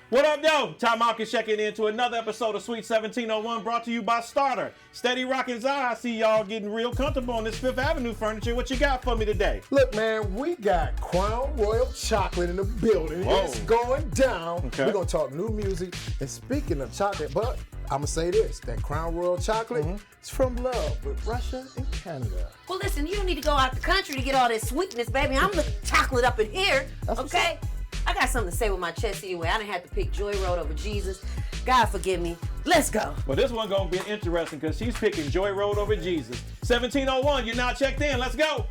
What up, yo? Mopkins checking in to another episode of Sweet 1701 brought to you by Starter. Steady rocking Zsa. I see y'all getting real comfortable on this Fifth Avenue furniture. What you got for me today? Look, man, we got Crown Royal chocolate in the building. Whoa. It's going down. Okay. We're going to talk new music. And speaking of chocolate, but I'm going to say this, that Crown Royal chocolate is from love with Russia and Canada. Well, listen, you don't need to go out the country to get all this sweetness, baby. I'm the chocolate up in here, okay? I got something to say with my chest anyway. I didn't have to pick Joy Road over Jesus. God forgive me. Let's go. Well, this one gonna be interesting because she's picking Joy Road over Jesus. 1701, you're now checked in. Let's go.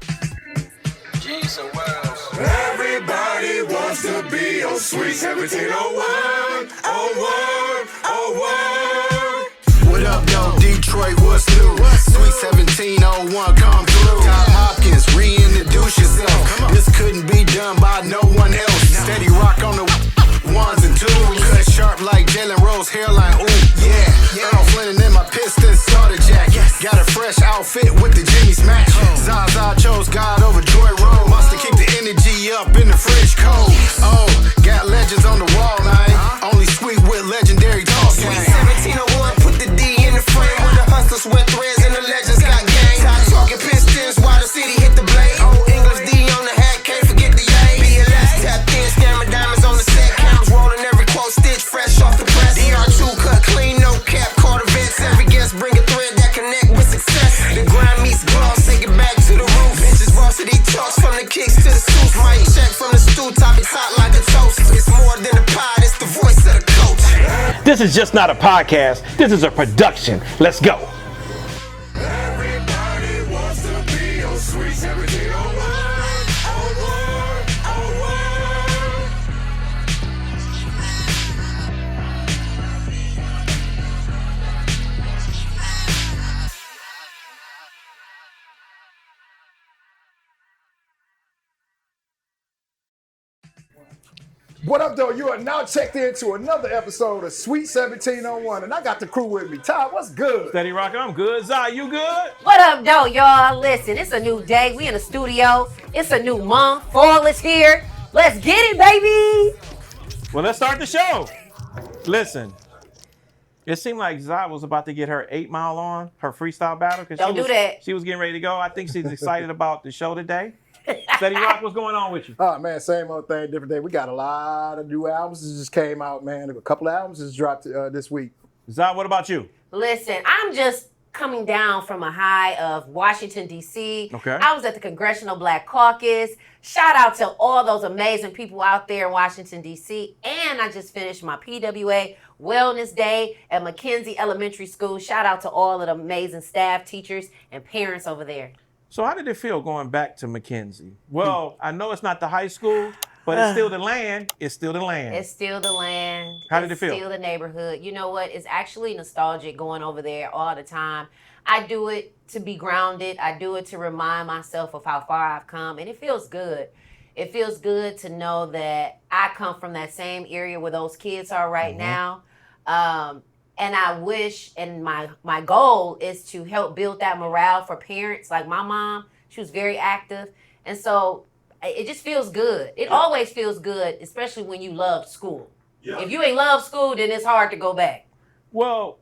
Jesus Wells. Everybody wants to be on Sweet 1701. What up, though? Detroit, what's new? Sweet 1701, come through. Top Hopkins, reintroduce yourself. This couldn't be done by no one else. Steady rock on the ones and twos. Cut sharp like Jalen Rose, hairline, ooh, yeah. Earl Flynn in my Pistons starter jacket. Got a fresh outfit with the Jimmy Smash. Zsa Zsa chose God over Joy Road. Must have keep the energy up in the fridge cold. Oh, got legends on the wall, man. Only sweet with legendary dog gang. Sweet 1701, put the D in the frame. Where the hustlers wear threads and the legends got game. Talking Pistons while the city hit the blade. Old English D on the hat, can't forget the yay. BLS tapped in, scammer diamonds on the set. Counts rolling every quote stitch fresh off the press. DR2 cut clean, no cap, caught events. Every guest bring a thread that connect with success. The grind meets gloss, take it back to the roof. Bitches varsity talks from the kicks to the suits. Mic check from the stool, top it's hot like a toast. It's more than a pod, it's the voice of the coach. This is just not a podcast. This is a production. Let's go. Everybody wants to be on Sweet 1701. What up, though? You are now checked into another episode of Sweet 1701, and I got the crew with me. Ty, what's good? Steady rocking. I'm good. Zsa, you good? What up, though, y'all? Listen, it's a new day. We in the studio. It's a new month. Fall is here. Let's get it, baby. Well, let's start the show. Listen, it seemed like Zsa was about to get her 8 Mile on, her freestyle battle. Don't do that. She was getting ready to go. I think she's excited about the show today. Steady Rock, what's going on with you? Oh, man, same old thing, different day. We got a lot of new albums that just came out, man. A couple of albums just dropped this week. Zsa, what about you? Listen, I'm just coming down from a high of Washington, D.C. Okay. I was at the Congressional Black Caucus. Shout out to all those amazing people out there in Washington, D.C. And I just finished my PWA Wellness Day at McKenzie Elementary School. Shout out to all of the amazing staff, teachers, and parents over there. So how did it feel going back to McKenzie? Well, I know it's not the high school, but it's still the land. It's still the land. It's still the land. How did it feel? It's still the neighborhood. You know what? It's actually nostalgic going over there all the time. I do it to be grounded. I do it to remind myself of how far I've come, and it feels good. It feels good to know that I come from that same area where those kids are right now. And I wish, and my goal is to help build that morale for parents. Like my mom, she was very active. And so it just feels good. It always feels good, especially when you love school. Yeah. If you ain't love school, then it's hard to go back. Well,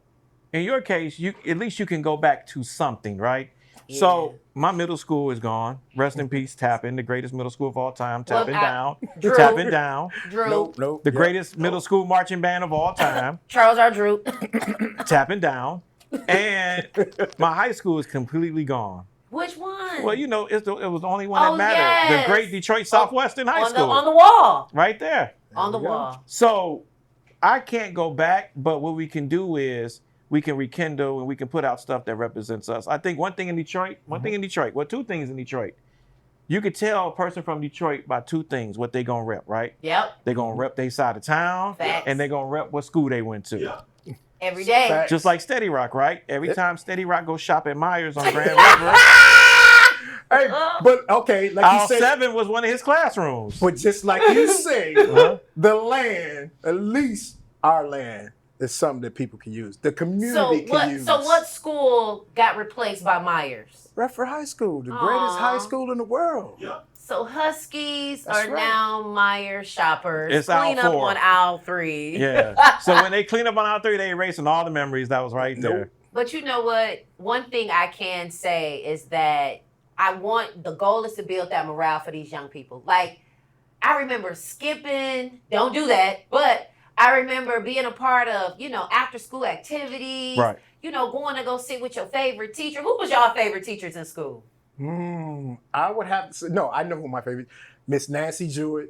in your case, at least you can go back to something, right? Yeah. So my middle school is gone. Rest in peace, Tappen, the greatest middle school of all time. Tappen down. Drew. Tappen down. Drew. Nope. The greatest middle school marching band of all time. Charles R. Drew. Tappen down. And my high school is completely gone. Which one? Well, you know, it was the only one that mattered. Yes. The great Detroit Southwestern High School. On the wall. Right there. On the wall. So I can't go back, but what we can do is we can rekindle and we can put out stuff that represents us. I think two things in Detroit. You could tell a person from Detroit by two things, what they gonna rep, right? Yep. They gonna rep their side of town. Facts. And they gonna rep what school they went to. Yeah. Every day. Facts. Just like Steady Rock, right? Every time Steady Rock goes shop at Myers on Grand River, Hey, but okay, like aisle you said, 7 was one of his classrooms. but just like you say, the land, at least our land, is something that people can use. The community can use. So what school got replaced by Myers? Redford High School, the greatest high school in the world. Yeah. So Huskies That's are right. now Meyer shoppers. It's Clean aisle up 4. on aisle 3. Yeah. So when they clean up on aisle 3, they erasing all the memories that was right there. But you know what? One thing I can say is that the goal is to build that morale for these young people. Like, I remember skipping, don't do that, but I remember being a part of, after school activities, Right. Going to go sit with your favorite teacher. Who was y'all favorite teachers in school? I would have to say, no, I know who my favorite, Miss Nancy Jwitt,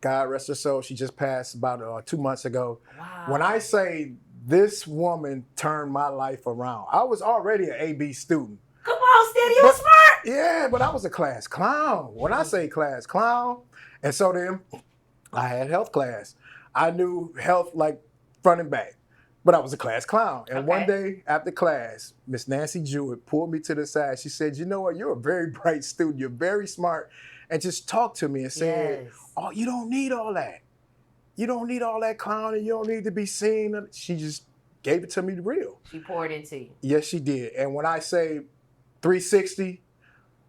God rest her soul. She just passed about 2 months ago. Wow. When I say this woman turned my life around, I was already an AB student. Come on, Steady, you smart. Yeah, but I was a class clown. When I say class clown, and so then I had health class. I knew health like front and back, but I was a class clown. And one day after class, Miss Nancy Jwitt pulled me to the side. She said, you know what, you're a very bright student. You're very smart. And just talked to me and said, oh, you don't need all that. You don't need all that clowning. You don't need to be seen. She just gave it to me real. She poured into you. Yes, she did. And when I say 360,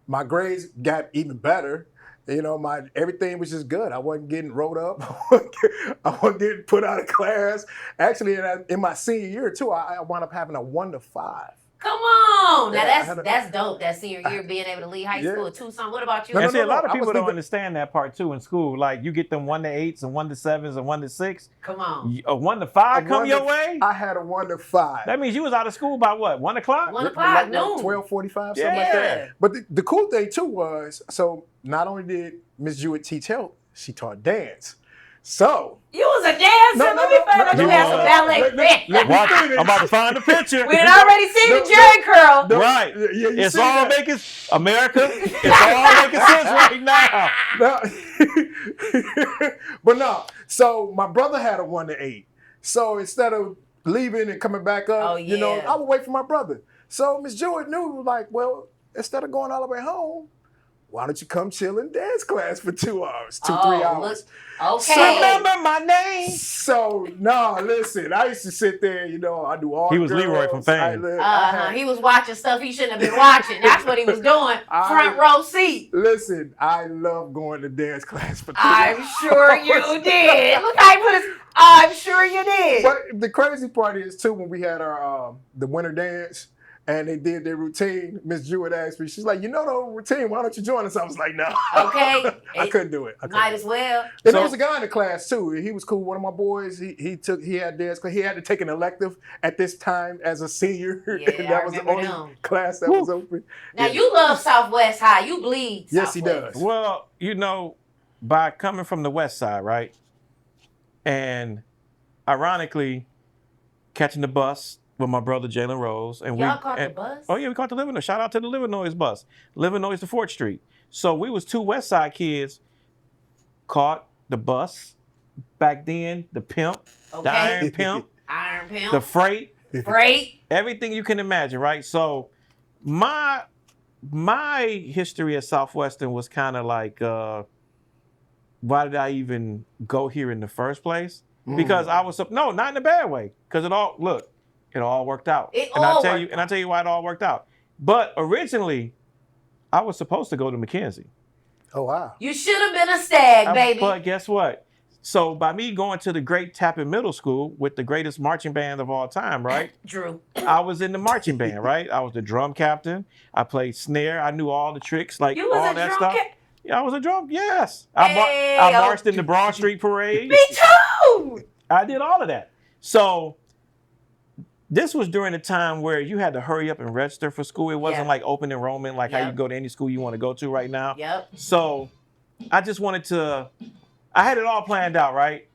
my grades got even better. My everything was just good. I wasn't getting rolled up. I wasn't getting put out of class. Actually, in my senior year too, I wound up having a 1 to 5. Come on. Now Yeah, that's dope. That senior year being able to leave high school at Tucson. What about you? And see, a lot of I was people don't leaving- understand that part too in school. Like you get them 1 to 8s and 1 to 7s and 1 to 6. Come on. A 1 to 5 A come 1 your to- way? I had a 1 to 5. That means you was out of school by what? 1 o'clock? 1 o'clock, noon. 12:45, something Yeah. like that. But the cool thing too was, so not only did Miss Jwitt teach health, she taught dance. So You was a dancer. No, Let me find out you had some ballet. Watch, I'm about to find the picture. We had already seen the Jerry curl. Right. Yeah, you It's see all that? making America. It's all making sense right now. No. But no. So my brother had a 1 to 8. So instead of leaving and coming back up, Oh, yeah. I would wait for my brother. So Miss Jwitt knew, like, well, instead of going all the way home, why don't you come chill in dance class for 2 hours, 3 hours? Okay. Remember my name. So, no, listen, I used to sit there, I do all He the was Leroy girls. from Fame. He was watching stuff he shouldn't have been watching. That's what he was doing. Front row seat. Listen, I love going to dance class for 2 I'm hours. sure you did. Look how he put his. I'm sure you did. But the crazy part is, too, when we had our the winter dance, and they did their routine, Miss Jwitt asked me, she's like, the routine, why don't you join us? I was like, no. Okay. I couldn't do it. Might as well. And there was a guy in the class too. He was cool. One of my boys. He had dance class. He had to take an elective at this time as a senior. Yeah, and that I was the remember only them. class that was open. Now Yeah. you love Southwest High. You bleed. Yes, he Southwest. does. Well, by coming from the west side, right? And ironically, catching the bus with my brother Jalen Rose. And Y'all caught the bus? Oh yeah, we caught the Living Noise. Shout out to the Living Noise bus. Living Noise to 4th Street. So we was 2 West Side kids, caught the bus. Back then, the Pimp, the Okay. Iron Pimp, Iron Pimp. the Freight, Freight. everything you can imagine, right? So my history at Southwestern was kind of like, why did I even go here in the first place? Because I was no, not in a bad way. Because it all worked out. I'll tell you why it all worked out. But originally, I was supposed to go to McKenzie. Oh wow. You should have been a stag, baby. But guess what? So by me going to the great Tappen Middle School with the greatest marching band of all time, right? Drew. I was in the marching band, right? I was the drum captain. I played snare. I knew all the tricks, like You was all a that drum stuff. cap- Yeah, I was a drum. Yes, Hey, I marched in the Broad Street Parade. Me too. I did all of that. So this was during a time where you had to hurry up and register for school. It wasn't Yeah. like open enrollment, like how Yep. you go to any school you want to go to right now. Yep. So I just wanted to. I had it all planned out, right?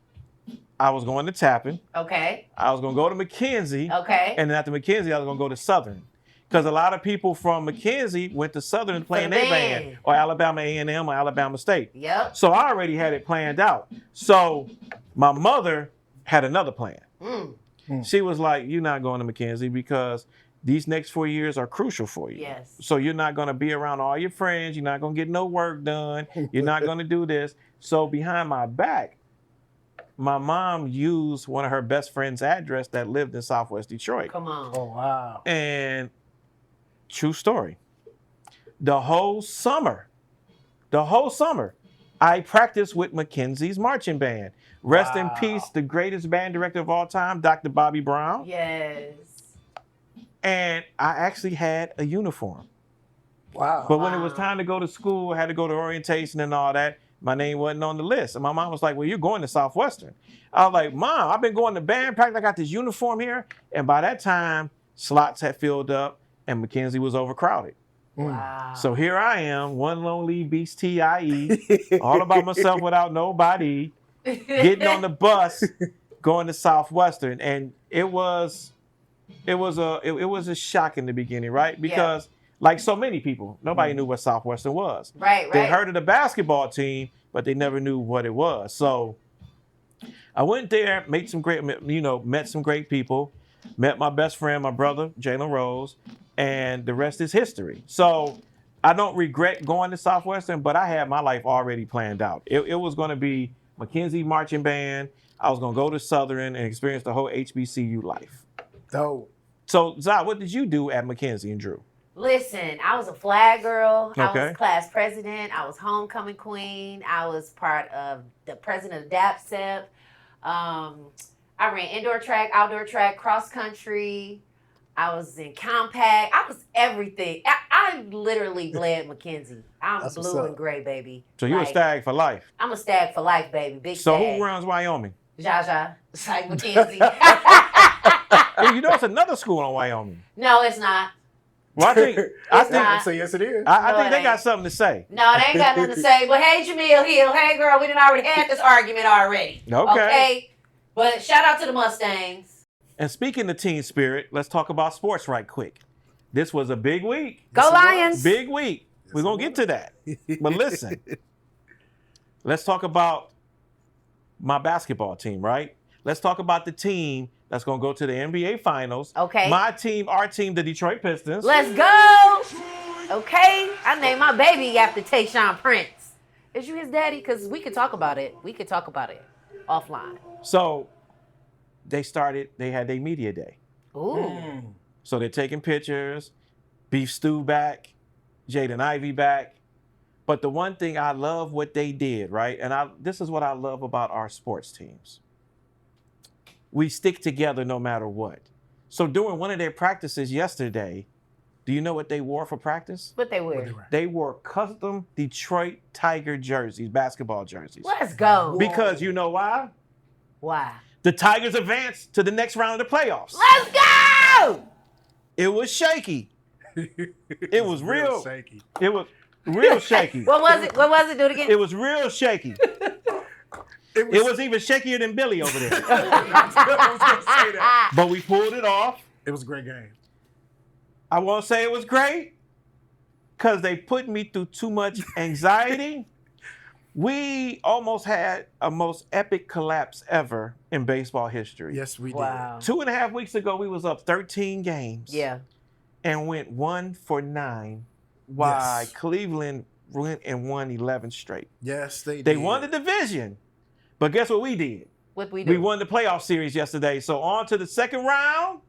I was going to Tappen. Okay. I was going to go to McKenzie. Okay. And then after McKenzie, I was going to go to Southern. Because a lot of people from McKenzie went to Southern playing the their band. band. Or Alabama A&M or Alabama State. Yep. So I already had it planned out. So my mother had another plan. She was like, you're not going to McKenzie because these next 4 years are crucial for you. Yes. So you're not going to be around all your friends. You're not going to get no work done. You're not going to do this. So behind my back, my mom used one of her best friend's address that lived in Southwest Detroit. Come on. Oh wow. And true story. The whole summer, the whole summer, I practiced with McKenzie's marching band. Rest in peace, the greatest band director of all time, Dr. Bobby Brown. Yes. And I actually had a uniform. Wow. But when it was time to go to school, I had to go to orientation and all that. My name wasn't on the list. And my mom was like, well, you're going to Southwestern. I was like, Mom, I've been going to band practice. I got this uniform here. And by that time, slots had filled up and McKenzie was overcrowded. Wow. So here I am, one lonely beast T.I.E., all about myself without nobody, getting on the bus, going to Southwestern. And it was a shock in the beginning, right? Because like so many people, nobody knew what Southwestern was. Right. They heard of the basketball team, but they never knew what it was. So I went there, met some great people, met my best friend, my brother, Jalen Rose, and the rest is history. So I don't regret going to Southwestern, but I had my life already planned out. It was going to be McKenzie marching band. I was going to go to Southern and experience the whole HBCU life. Dope. So, Zsa, what did you do at McKenzie and Drew? Listen, I was a flag girl. I Okay. was class president. I was homecoming queen. I was part of the president of DAPSEP. I ran indoor track, outdoor track, cross country. I was in compact. I was everything. I literally bled McKenzie. I'm That's what's blue up. and gray, baby. So you a Like, stag for life. I'm a stag for life, baby. Big So stag. who runs Wyoming? Zsa Zsa C McKenzie. Hey, you know it's another school in Wyoming. No, it's not. Well, I think not. So yes, it is. I No, think it they got ain't. something to say. No, they ain't got nothing to say. But hey, Jamil Hill. Hey, girl, we done already had this argument already. Okay. But shout out to the Mustangs. And speaking of teen spirit, let's talk about sports right quick. This was a big week. Go Lions. Big week. We're going to get to that. But listen, let's talk about my basketball team, right? Let's talk about the team that's going to go to the NBA Finals. Okay. My team, our team, the Detroit Pistons. Let's go. Okay. I named my baby after Tayshaun Prince. Is you his daddy? Because we could talk about it. We could talk about it offline. So they had their media day. Ooh. So they're taking pictures, Beef Stew back, Jaden Ivey back. But the one thing I love what they did, right? And this is what I love about our sports teams. We stick together no matter what. So during one of their practices yesterday, do you know what they wore for practice? What they wear? They wore custom Detroit Tiger jerseys, basketball jerseys. Let's go. Because you know why? Why? The Tigers advanced to the next round of the playoffs. Let's go. It was shaky. It was real. shaky. It was real shaky. What was it? What was it? Do it again. It was real shaky. It was even shakier than Billy over there. I was gonna say that. But we pulled it off. It was a great game. I won't say it was great because they put me through too much anxiety. We almost had a most epic collapse ever in baseball history. Yes, we did. Wow. 2.5 weeks ago, we was up 13 games. Yeah. And went 1 for 9 while Yes. Cleveland went and won 11 straight. Yes, they did. They won the division. But guess what we did? What we do? We won the playoff series yesterday. So on to the second round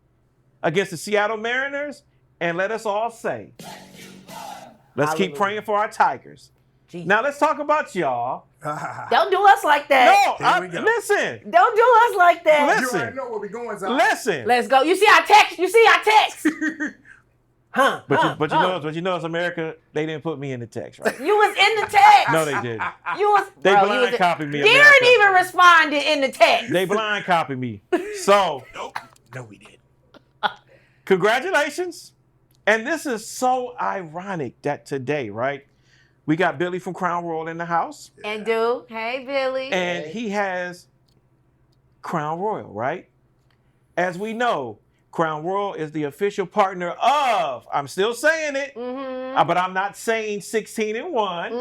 against the Seattle Mariners. And let us all say, let's keep Hallelujah. praying for our Tigers. Jesus. Now let's talk about y'all. Don't do us like that. No, Here we go. listen. Don't do us like that. You Listen. already know where we going, Zach. Listen. Let's go. You see our text? You see our text? Huh? But you know, it's America. They didn't put me in the text, right? You was in the text. No, they didn't. You was. They bro, blind you was copied me. Darren America. even responded in the text. They blind copied me. So, No, we did. congratulations. And this is so ironic that today, right? We got Billy from Crown Royal in the house. And dude, hey Billy. And he has Crown Royal, right? As we know, Crown Royal is the official partner of, I'm still saying it, but I'm not saying 16 and 1,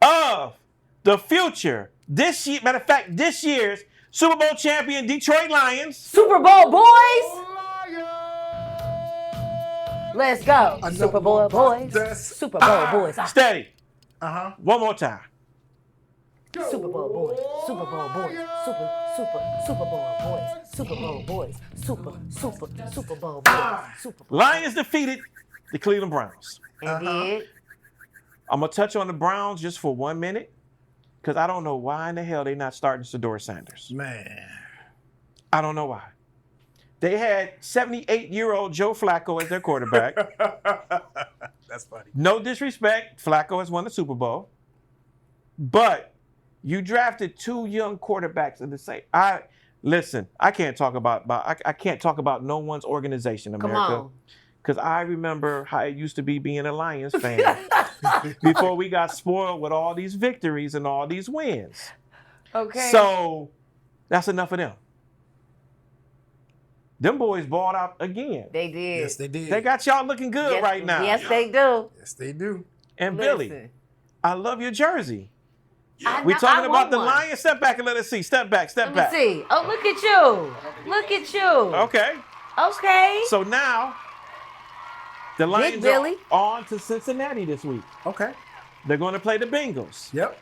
of the future, this year, matter of fact, this year's Super Bowl champion Detroit Lions. Super Bowl boys. Let's go. Another Super Bowl one. boys. That's- Super Bowl boys. Steady. Uh-huh. One more time. Super Bowl boys. Super Bowl boys. Super Bowl boys. Super Bowl boys. Super Bowl boys. Super Bowl. Lions defeated the Cleveland Browns. And did. I'm going to touch on the Browns just for 1 minute because I don't know why in the hell they're not starting Shedeur Sanders. Man. I don't know why. They had 78-year-old Joe Flacco as their quarterback. That's funny. No disrespect. Flacco has won the Super Bowl. But you drafted 2 young quarterbacks in the same. Listen, I can't talk about I can't talk about no one's organization, America. Come on. Because I remember how it used to be being a Lions fan before we got spoiled with all these victories and all these wins. Okay. So that's enough of them. Them boys balled out again. They did. Yes, they did. They got y'all looking good right now. Yes, they do. Yes, they do. And Listen. Billy, I love your jersey. I We know- talking I about want the one. Lions. Step back and let us see. Step back. Step Let back. me see. Oh, look at you. Look at you. Okay. Okay. So now the Lions are Billy. on to Cincinnati this week. Okay. They're going to play the Bengals. Yep.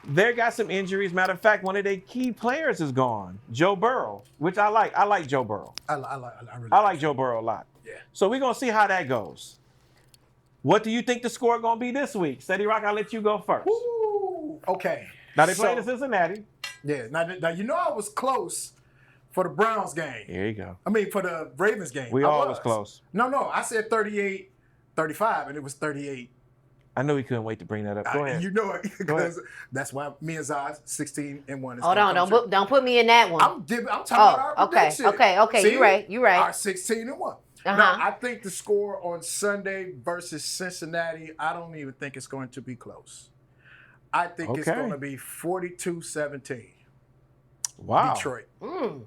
They got some injuries. Matter of fact, one of their key players is gone, Joe Burrow, which I like. I like Joe Burrow. I really I like Joe Burrow a lot. Yeah. So we're going to see how that goes. What do you think the score going to be this week? Steady Rock, I'll let you go first. Ooh, okay. Now they playing So- in Cincinnati. Yeah. Now you know I was close for the Browns game. Here you go. I mean for the Ravens game. We I all was close. No. I said 38-35, and it was 38. I knew he couldn't wait to bring that up. Go ahead. You know it Go ahead. because that's why me and Zsa 16-1 is Hold gonna on. come true. Don't put me in that one. I'm talking about our okay. prediction. Okay. See? You right. Our 16-1. Uh-huh. Now, I think the score on Sunday versus Cincinnati, I don't even think it's going to be close. I think it's Okay. going to be 42-17. Wow. Detroit.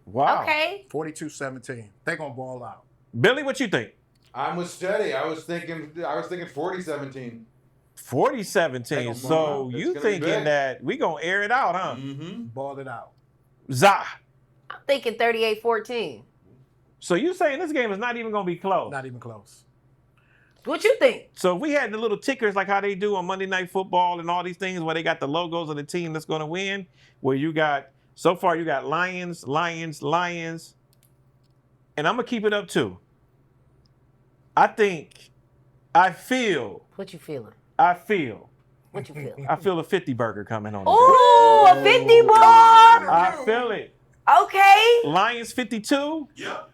Wow. Okay. 42-17. They're going to ball out. Billy, what you think? I'm with Steady. I was thinking 40-17. 40-17. So It's you gonna be thinking big. that we going to air it out, huh? Mm-hmm. Ball it out. Zah. I'm thinking 38-14. So you saying this game is not even going to be close? Not even close. What you think? So if we had the little tickers like how they do on Monday Night Football and all these things where they got the logos of the team that's going to win, where you got, so far you got Lions, Lions, Lions, and I'm going to keep it up too. I feel What you feeling? I feel a 50 burger coming on. Ooh, a 50 ball. I feel it. Okay. Lions 52, Yep.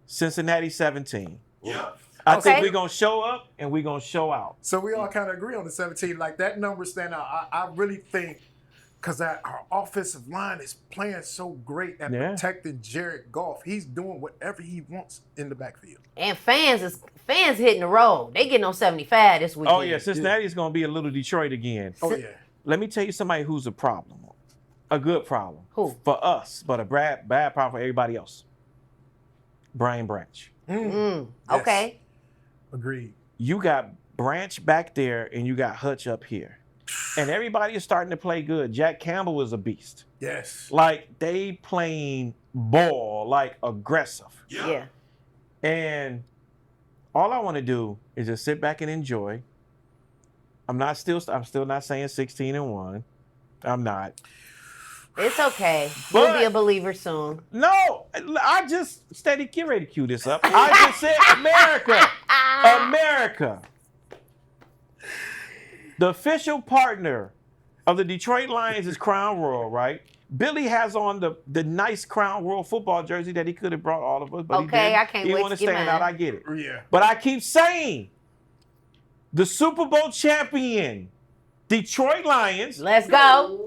Cincinnati 17. Yep. I think Okay. we're going to show up and we're going to show out. So we all kind of agree on the 17. Like that number stand out. I really think because our offensive line is playing so great at Yeah. protecting Jared Goff. He's doing whatever he wants in the backfield. And fans hitting the road. They getting on 75 this weekend. Oh, yeah, Cincinnati is going to be a little Detroit again. Oh, yeah. Let me tell you somebody who's a problem. A good problem. Who? For us, but a bad problem for everybody else. Brian Branch. Yes. Okay. Agreed. You got Branch back there and you got Hutch up here. And everybody is starting to play good. Jack Campbell is a beast. Yes. Like, they playing ball, like, aggressive. Yeah. And all I want to do is just sit back and enjoy. I'm still not saying 16-1. I'm not. It's okay. But- You'll be a believer soon. No, I just steady get ready to cue this up. I just said America. America. The official partner of the Detroit Lions is Crown Royal, right? Billy has on the nice Crown Royal football jersey that he could have brought all of us, but he Okay, didn't. I can't He wait wanna to get stand mine. out. I get it. Yeah. But I keep saying the Super Bowl champion, Detroit Lions, Let's go.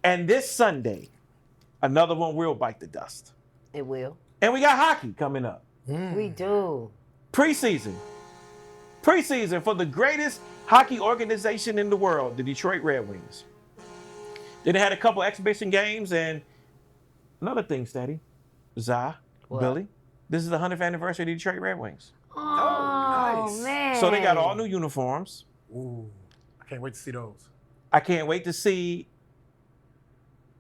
and this Sunday, another one will bite the dust. It will. And we got hockey coming up. We do. Preseason for the greatest hockey organization in the world, the Detroit Red Wings. Then they had a couple exhibition games, and another thing, Steady, Zah, What? Billy, this is the 100th anniversary of the Detroit Red Wings. Oh, nice. man. So they got all new uniforms. Ooh. I can't wait to see those. I can't wait to see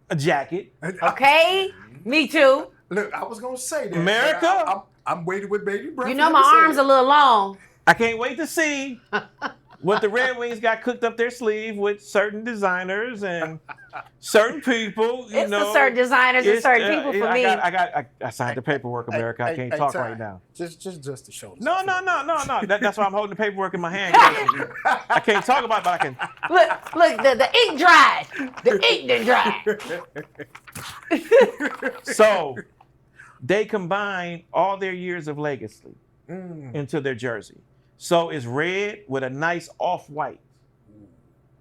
a jacket. Okay. Me too. Look, I was going to say that. America? but I'm waiting with baby breath. You know my arms a little long. I can't wait to see what the Red Wings got cooked up their sleeve with certain designers and certain people. It's the certain designers and certain people for me. I signed the paperwork, America. I can't talk Ty, right now. Just to show. No. That's why I'm holding the paperwork in my hand. I can't talk about it, but I can. Look, the ink dried. The ink done dried. So they combine all their years of legacy into their jersey. So it's red with a nice off-white,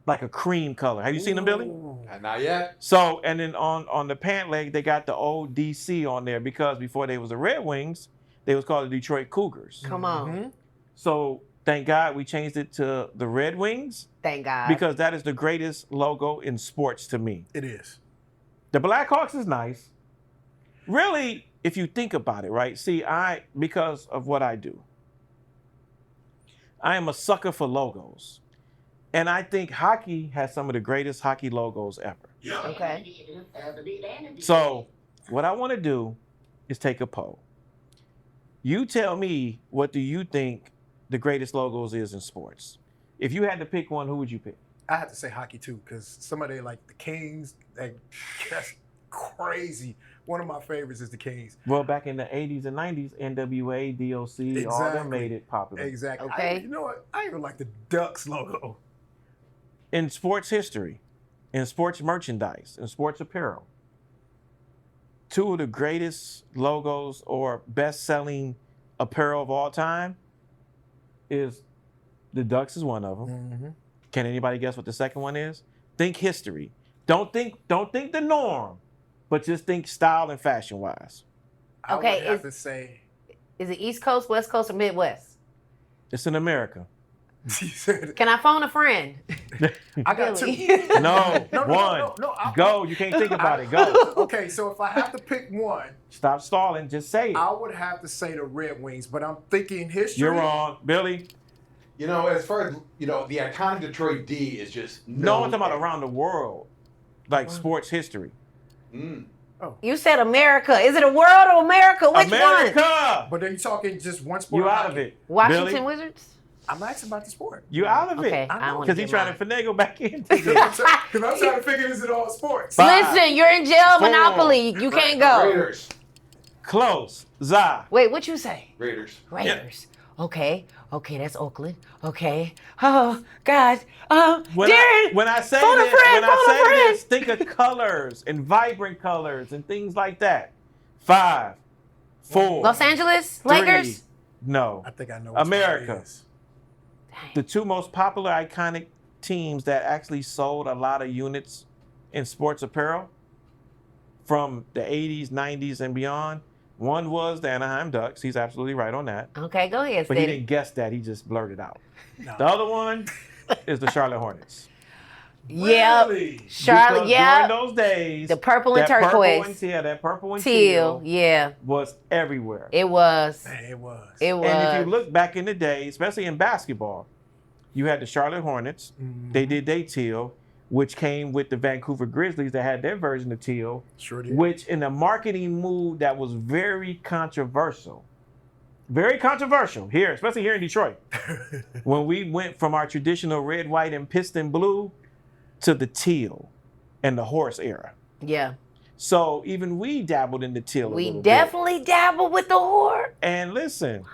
like a cream color. Have you seen them, Billy? Not yet. So, and then on the pant leg, they got the old DC on there because before they was the Red Wings, they was called the Detroit Cougars. Come on. So thank God we changed it to the Red Wings. Thank God. Because that is the greatest logo in sports to me. It is. The Blackhawks is nice. Really, if you think about it, right? See, because of what I do, I am a sucker for logos. And I think hockey has some of the greatest hockey logos ever. Okay. So what I want to do is take a poll. You tell me, what do you think the greatest logos is in sports? If you had to pick one, who would you pick? I have to say hockey too, because some of they like the Kings, that's crazy. One of my favorites is the Kings. Well, back in the 80s and 90s, NWA, DOC, all them made it popular. Exactly. Okay. You know what? I even like the Ducks logo. In sports history, in sports merchandise, in sports apparel, two of the greatest logos or best-selling apparel of all time is the Ducks is one of them. Mm-hmm. Can anybody guess what the second one is? Think history. Don't think the norm, but just think style and fashion-wise. I Okay, would have to say. Is it East Coast, West Coast, or Midwest? It's in America. You said, Can I phone a friend? I got Really? two. No, No, one. No, Go. You can't think about it. Go. Okay, so if I have to pick one, Stop stalling. Just say it. I would have to say the Red Wings, but I'm thinking history. You're wrong, Billy. You know, as far as, the iconic Detroit D is just No, I'm talking about around the world, like sports history. You said America. Is it a world or America? Which America. one? But then you're talking just one sport. You out of it, Washington Billy. Wizards? I'm asking about the sport. You out of Okay, it. I want Because he's trying to finagle back into Because it. I'm trying to figure this in all sports. Five, Listen, you're in jail, 4, Monopoly. You can't go. Raiders. Close. Zsa. Wait, what you say? Raiders. Raiders. Okay, that's Oakland. Okay. Oh God. When Darren. I say phone a this, friend, when phone I a say friend. this, think of colors and vibrant colors and things like that. 5, 4. Los Angeles 3. Lakers. No. I think I know what America. it is. The two most popular iconic teams that actually sold a lot of units in sports apparel from the 80s, 90s, and beyond. One was the Anaheim Ducks. He's absolutely right on that. Okay, go ahead, But he Steady. didn't guess that. He just blurted out. No. The other one is the Charlotte Hornets. Yep. Really? Charlotte. Because Yeah. during those days, The purple and that turquoise. that purple and Teal. teal Yeah. was everywhere. It was. Man, it was. It was. And if you look back in the day, especially in basketball, you had the Charlotte Hornets. They did their teal, which came with the Vancouver Grizzlies that had their version of teal, Sure did. which in a marketing move that was very controversial. Very controversial here, especially here in Detroit. When we went from our traditional red, white, and piston blue to the teal and the horse era. Yeah. So even we dabbled in the teal a We little bit. definitely dabbled with the whore. And listen,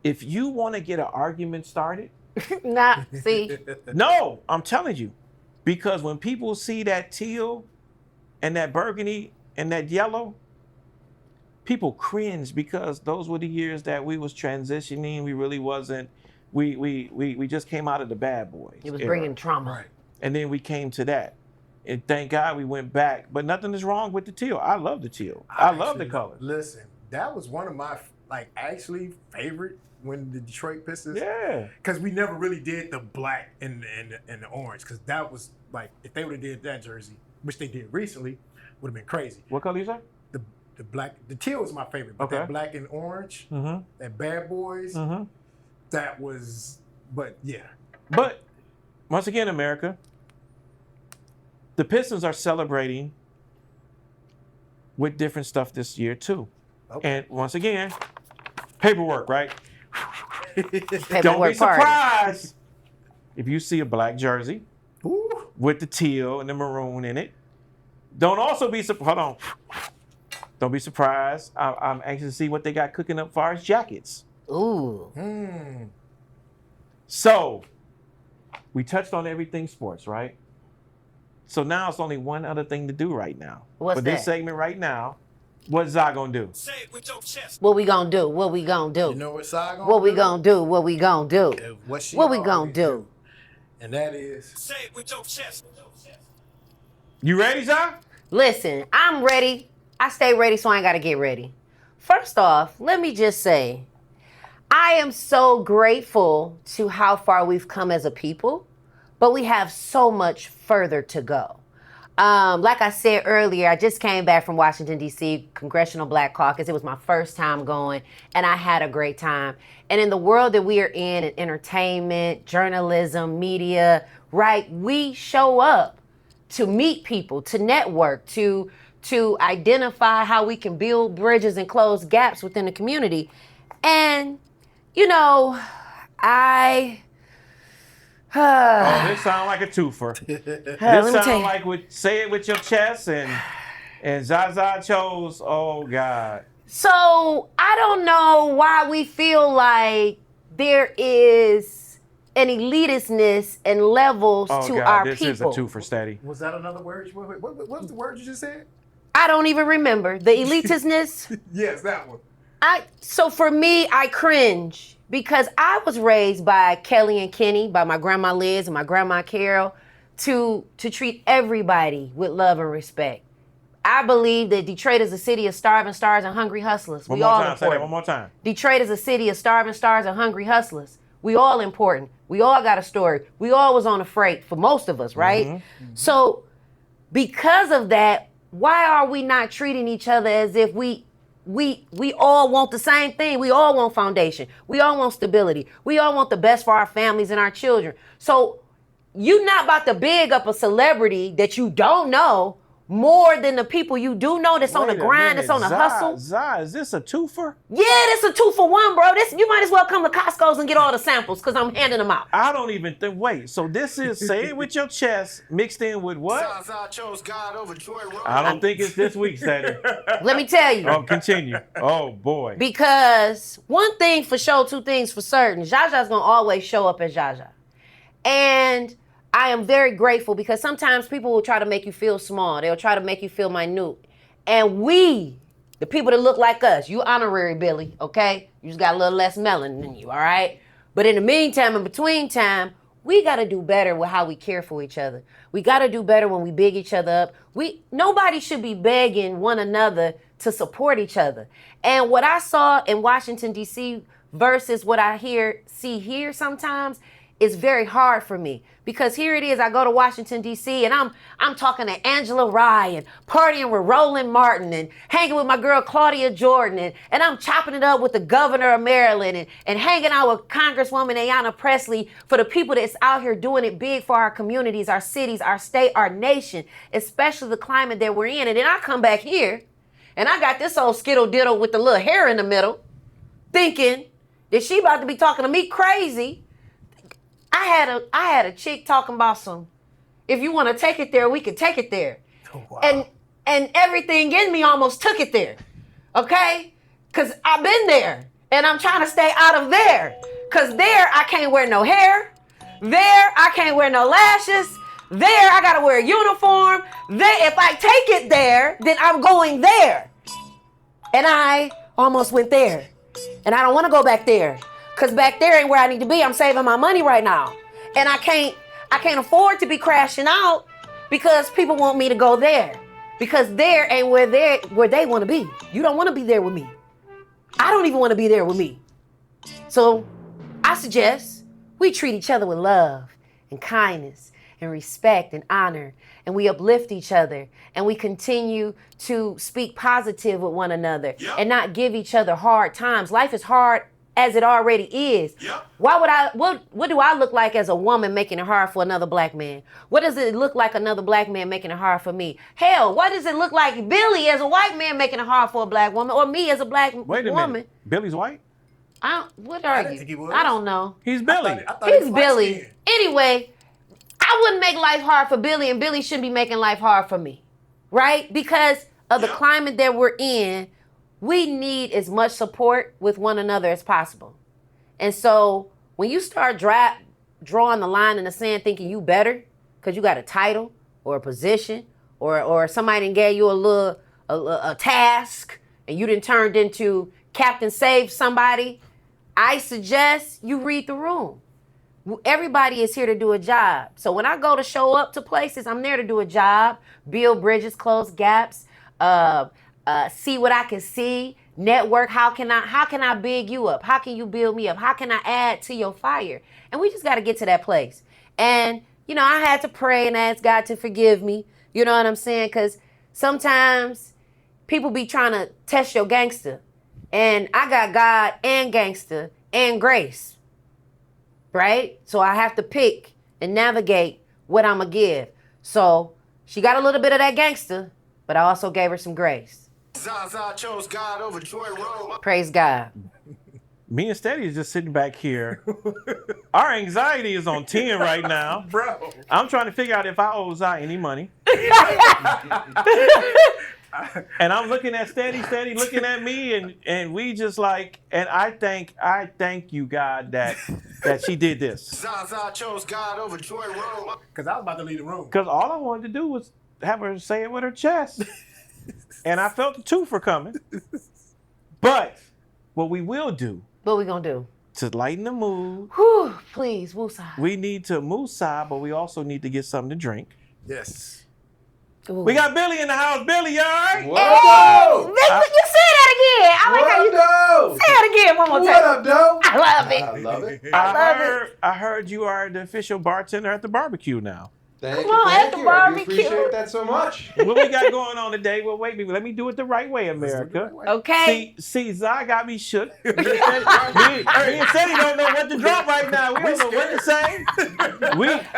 if you want to get an argument started, Nah, see. no, I'm telling you, because when people see that teal and that burgundy and that yellow, people cringe because those were the years that we was transitioning. We really wasn't. We just came out of the bad boys. It was era. bringing trauma. Right. And then we came to that. And thank God we went back. But nothing is wrong with the teal. I love the teal. I love the Actually, colors. Listen, that was one of my actually favorite when the Detroit Pistons. Yeah. Because we never really did the black and the orange. Because that was like, if they would have did that jersey, which they did recently, would have been crazy. What color you say? The black, the teal was my favorite, but Okay. that black and orange, Mm-hmm. that Bad Boys, Mm-hmm. that was. But yeah, But once again, America, the Pistons are celebrating with different stuff this year too. Okay. And once again, paperwork, right? Don't be surprised if you see a black jersey Ooh. with the teal and the maroon in it. Don't also be surprised. Hold on. Don't be surprised. I'm anxious to see what they got cooking up as far as jackets. Ooh. So, we touched on everything sports, right? So now it's only one other thing to do right now. What's For this that? segment right now, what's Zsa gonna do? What we gonna do? What we gonna do? You know what Sai gonna What we do? gonna do? What we gonna do? And what she What we always gonna do? And that is... Say it with your chest. You ready, Zsa? Listen, I'm ready. I stay ready, so I ain't gotta get ready. First off, let me just say, I am so grateful to how far we've come as a people, but we have so much further to go. Like I said earlier, I just came back from Washington, D.C., Congressional Black Caucus. It was my first time going, and I had a great time. And in the world that we are in entertainment, journalism, media, right, we show up to meet people, to network, to identify how we can build bridges and close gaps within the community. And, you know, Oh, this sound like a twofer. This sound like say it with your chest, and Zsa Zsa chose. Oh God. So I don't know why we feel like there is an elitistness and levels Oh to God, our this people. is a twofer steady. Was that another word? What was the word you just said? I don't even remember the elitistness. Yes, that one. So for me, I cringe because I was raised by Kelly and Kenny, by my grandma Liz and my grandma Carol, to treat everybody with love and respect. I believe that Detroit is a city of starving stars and hungry hustlers. One We more all time. Say important. that one more time. Detroit is a city of starving stars and hungry hustlers. We all important. We all got a story. We all was on a freight for most of us, right? So because of that, why are we not treating each other as if we all want the same thing? We all want foundation. We all want stability. We all want the best for our families and our children. So you're not about to big up a celebrity that you don't know more than the people you do know that's on the Wait a grind, minute, that's on the Zsa, hustle. Zsa, is this a twofer? Yeah, this a 2-for-1, bro. This you might as well come to Costco's and get all the samples because I'm handing them out. I don't even think. Wait, so this is say it with your chest mixed in with what? Zsa Zsa chose God over Joy Rose. I don't think it's this week, Steady. Let me tell you. Oh, continue. Oh boy. Because one thing for sure, two things for certain. Zsa Zsa's gonna always show up as Zsa Zsa. And I am very grateful because sometimes people will try to make you feel small. They'll try to make you feel minute. And we, the people that look like us, you honorary Billy, okay? You just got a little less melanin than you, all right? But in the meantime, in between time, we gotta do better with how we care for each other. We gotta do better when we big each other up. Nobody should be begging one another to support each other. And what I saw in Washington, D.C. versus what I see here sometimes is very hard for me. Because here it is, I go to Washington, D.C., and I'm talking to Angela Rye and partying with Roland Martin and hanging with my girl Claudia Jordan, and I'm chopping it up with the governor of Maryland and hanging out with Congresswoman Ayanna Pressley for the people that's out here doing it big for our communities, our cities, our state, our nation, especially the climate that we're in. And then I come back here, and I got this old skittle diddle with the little hair in the middle, thinking that she about to be talking to me crazy. I had a chick talking about some, if you want to take it there, we can take it there. Wow. And everything in me almost took it there. Okay? Cause I've been there and I'm trying to stay out of there. Cause there I can't wear no hair. There I can't wear no lashes. There I gotta wear a uniform. There, if I take it there, then I'm going there. And I almost went there. And I don't want to go back there. Cause back there ain't where I need to be. I'm saving my money right now. And I can't afford to be crashing out because people want me to go there. Because there ain't where they want to be. You don't want to be there with me. I don't even want to be there with me. So I suggest we treat each other with love and kindness and respect and honor. And we uplift each other. And we continue to speak positive with one another. Yep. And not give each other hard times. Life is hard as it already is. Yep. What do I look like as a woman making it hard for another black man? What does it look like another black man making it hard for me? Hell, what does it look like Billy as a white man making it hard for a black woman, or me as a black woman? Wait a minute. Billy's white? What I are didn't you? think he was. I don't know. He's Billy. I thought he He's was Billy. light-skinned. Anyway, I wouldn't make life hard for Billy, and Billy shouldn't be making life hard for me, right? Because of the climate that we're in, we need as much support with one another as possible. And so when you start drawing the line in the sand thinking you better because you got a title or a position or somebody done gave you a task and you done turned into Captain Save Somebody, I suggest you read the room. Everybody is here to do a job. So when I go to show up to places, I'm there to do a job, build bridges, close gaps, see what I can see, network. How can I big you up? How can you build me up? How can I add to your fire? And we just got to get to that place. And, you know, I had to pray and ask God to forgive me. You know what I'm saying? Because sometimes people be trying to test your gangster. And I got God and gangster and grace. Right? So I have to pick and navigate what I'm going to give. So she got a little bit of that gangster, but I also gave her some grace. Zsa Zsa chose God over Jwitt Rose. Praise God. Me and Steady is just sitting back here. Our anxiety is on 10 right now. Bro. I'm trying to figure out if I owe Zai any money. And I'm looking at Steady looking at me, and we just like, and I thank you, God, that she did this. Zsa Zsa chose God over Jwitt Rose. Because I was about to leave the room. Because all I wanted to do was have her say it with her chest. And I felt the twofer coming. But what we will do What we gonna do? to lighten the mood, Whew, please, woosah. we need to move side, but we also need to get something to drink. Yes. Ooh. We got Billy in the house. Billy, you all right? What Hey, up, you say that again. I like how you though? say it again one more What time. up, though? I love it. I love it. I heard you are the official bartender at the barbecue now. Thank Come you, on, thank at the you. I do barbecue. appreciate that so much. What we got going on today? Well, wait, let me do it the right way, America. Okay. See, Zai got me shook. Me and Steady don't know what to drop right now. We don't know what to say. I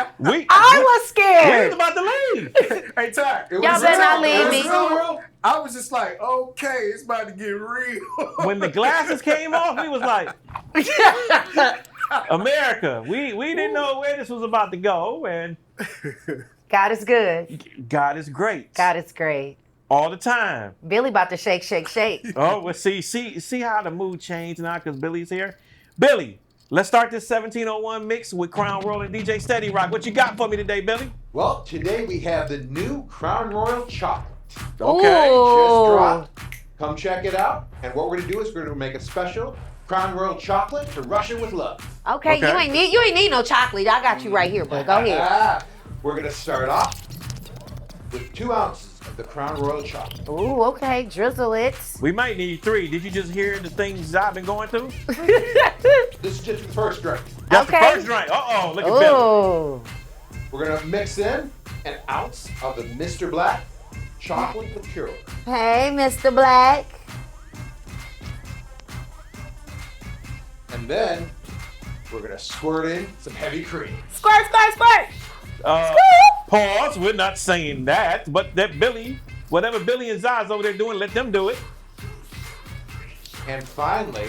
was We scared. was about to leave. Hey, Ty. Y'all better not leave me. I was just like, okay, it's about to get real. When the glasses came off, we was like, America. We didn't know where this was about to go, and God is good. God is great. God is great. All the time. Billy about to shake, shake, shake. Oh, well, see how the mood changed now because Billy's here. Billy, let's start this 1701 mix with Crown Royal and DJ Steady Rock. What you got for me today, Billy? Well, today we have the new Crown Royal chocolate. Okay. Ooh. Just dropped. Come check it out. And what we're gonna do is we're gonna make a special Crown Royal chocolate to Russia with love. Okay, Okay. you ain't need no chocolate. I got you right here, but go ahead. We're gonna start off with 2 ounces of the Crown Royal chocolate. Ooh, okay, drizzle it. We might need 3. Did you just hear the things I've been going through? This is just the first drink. That's Okay. the first drink. Uh-oh, look at Billy. Ooh. We're gonna mix in an ounce of the Mr. Black chocolate liqueur. Hey, Mr. Black. And then we're gonna squirt in some heavy cream. Squirt, squirt, squirt. Pause. We're not saying that, but that Billy, whatever Billy and Zai's over there doing, let them do it. And finally,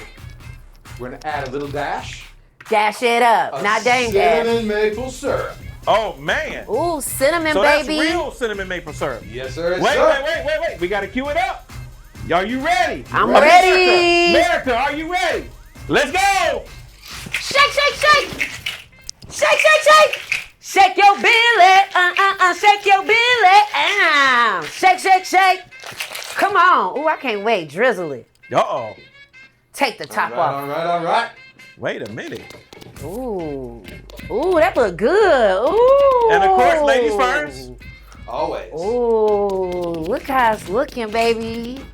we're gonna add a little dash Dash it up. of Not dang dash. cinnamon maple syrup. Oh, man. Ooh, cinnamon, So baby. that's real cinnamon maple syrup. Yes, sir. Wait. We got to cue it up. Are you ready? I'm Ready. ready. America, are you ready? Let's go. Shake, shake, shake. Shake, shake, shake. Shake your billy. Shake your billy. Shake, shake, shake. Come on. Ooh, I can't wait. Drizzle it. Uh-oh. Take the top All off. right. Wait a minute. Ooh. Ooh, that look good. Ooh. And of course, ladies first. Always. Ooh, look how it's looking, baby.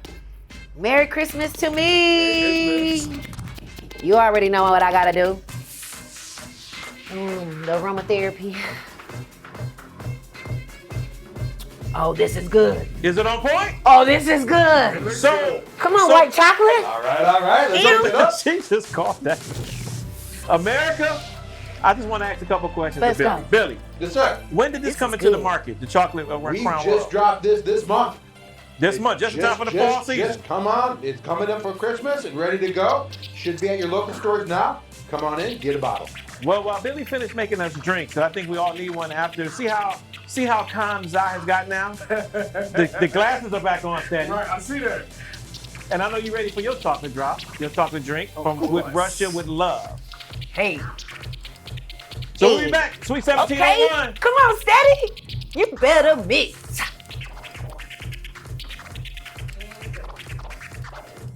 Merry Christmas to me. Merry You already know what I gotta do. The aromatherapy. Oh, this is good. Is it on point? Oh, this is good. So, Come on, white chocolate. All right. Let's open it up. she just caught that. America, I just want to ask a couple questions. Let's to Billy. go. Billy, Yes, sir. when did this This come is into the good. market? The chocolate We Crown just Royal? dropped this month. This month, just in time for the fall season. Just come on. It's coming up for Christmas and ready to go. Should be at your local stores now. Come on in, get a bottle. Well, while Billy finished making us drinks, I think we all need one after. See how calm Zsa has got now? The glasses are back on steady. Right, I see that. And I know you're ready for your chocolate drop, your chocolate drink with Russia with love. Hey. So we'll be back. Sweet 1701. Okay. Come on, Steady. You better mix.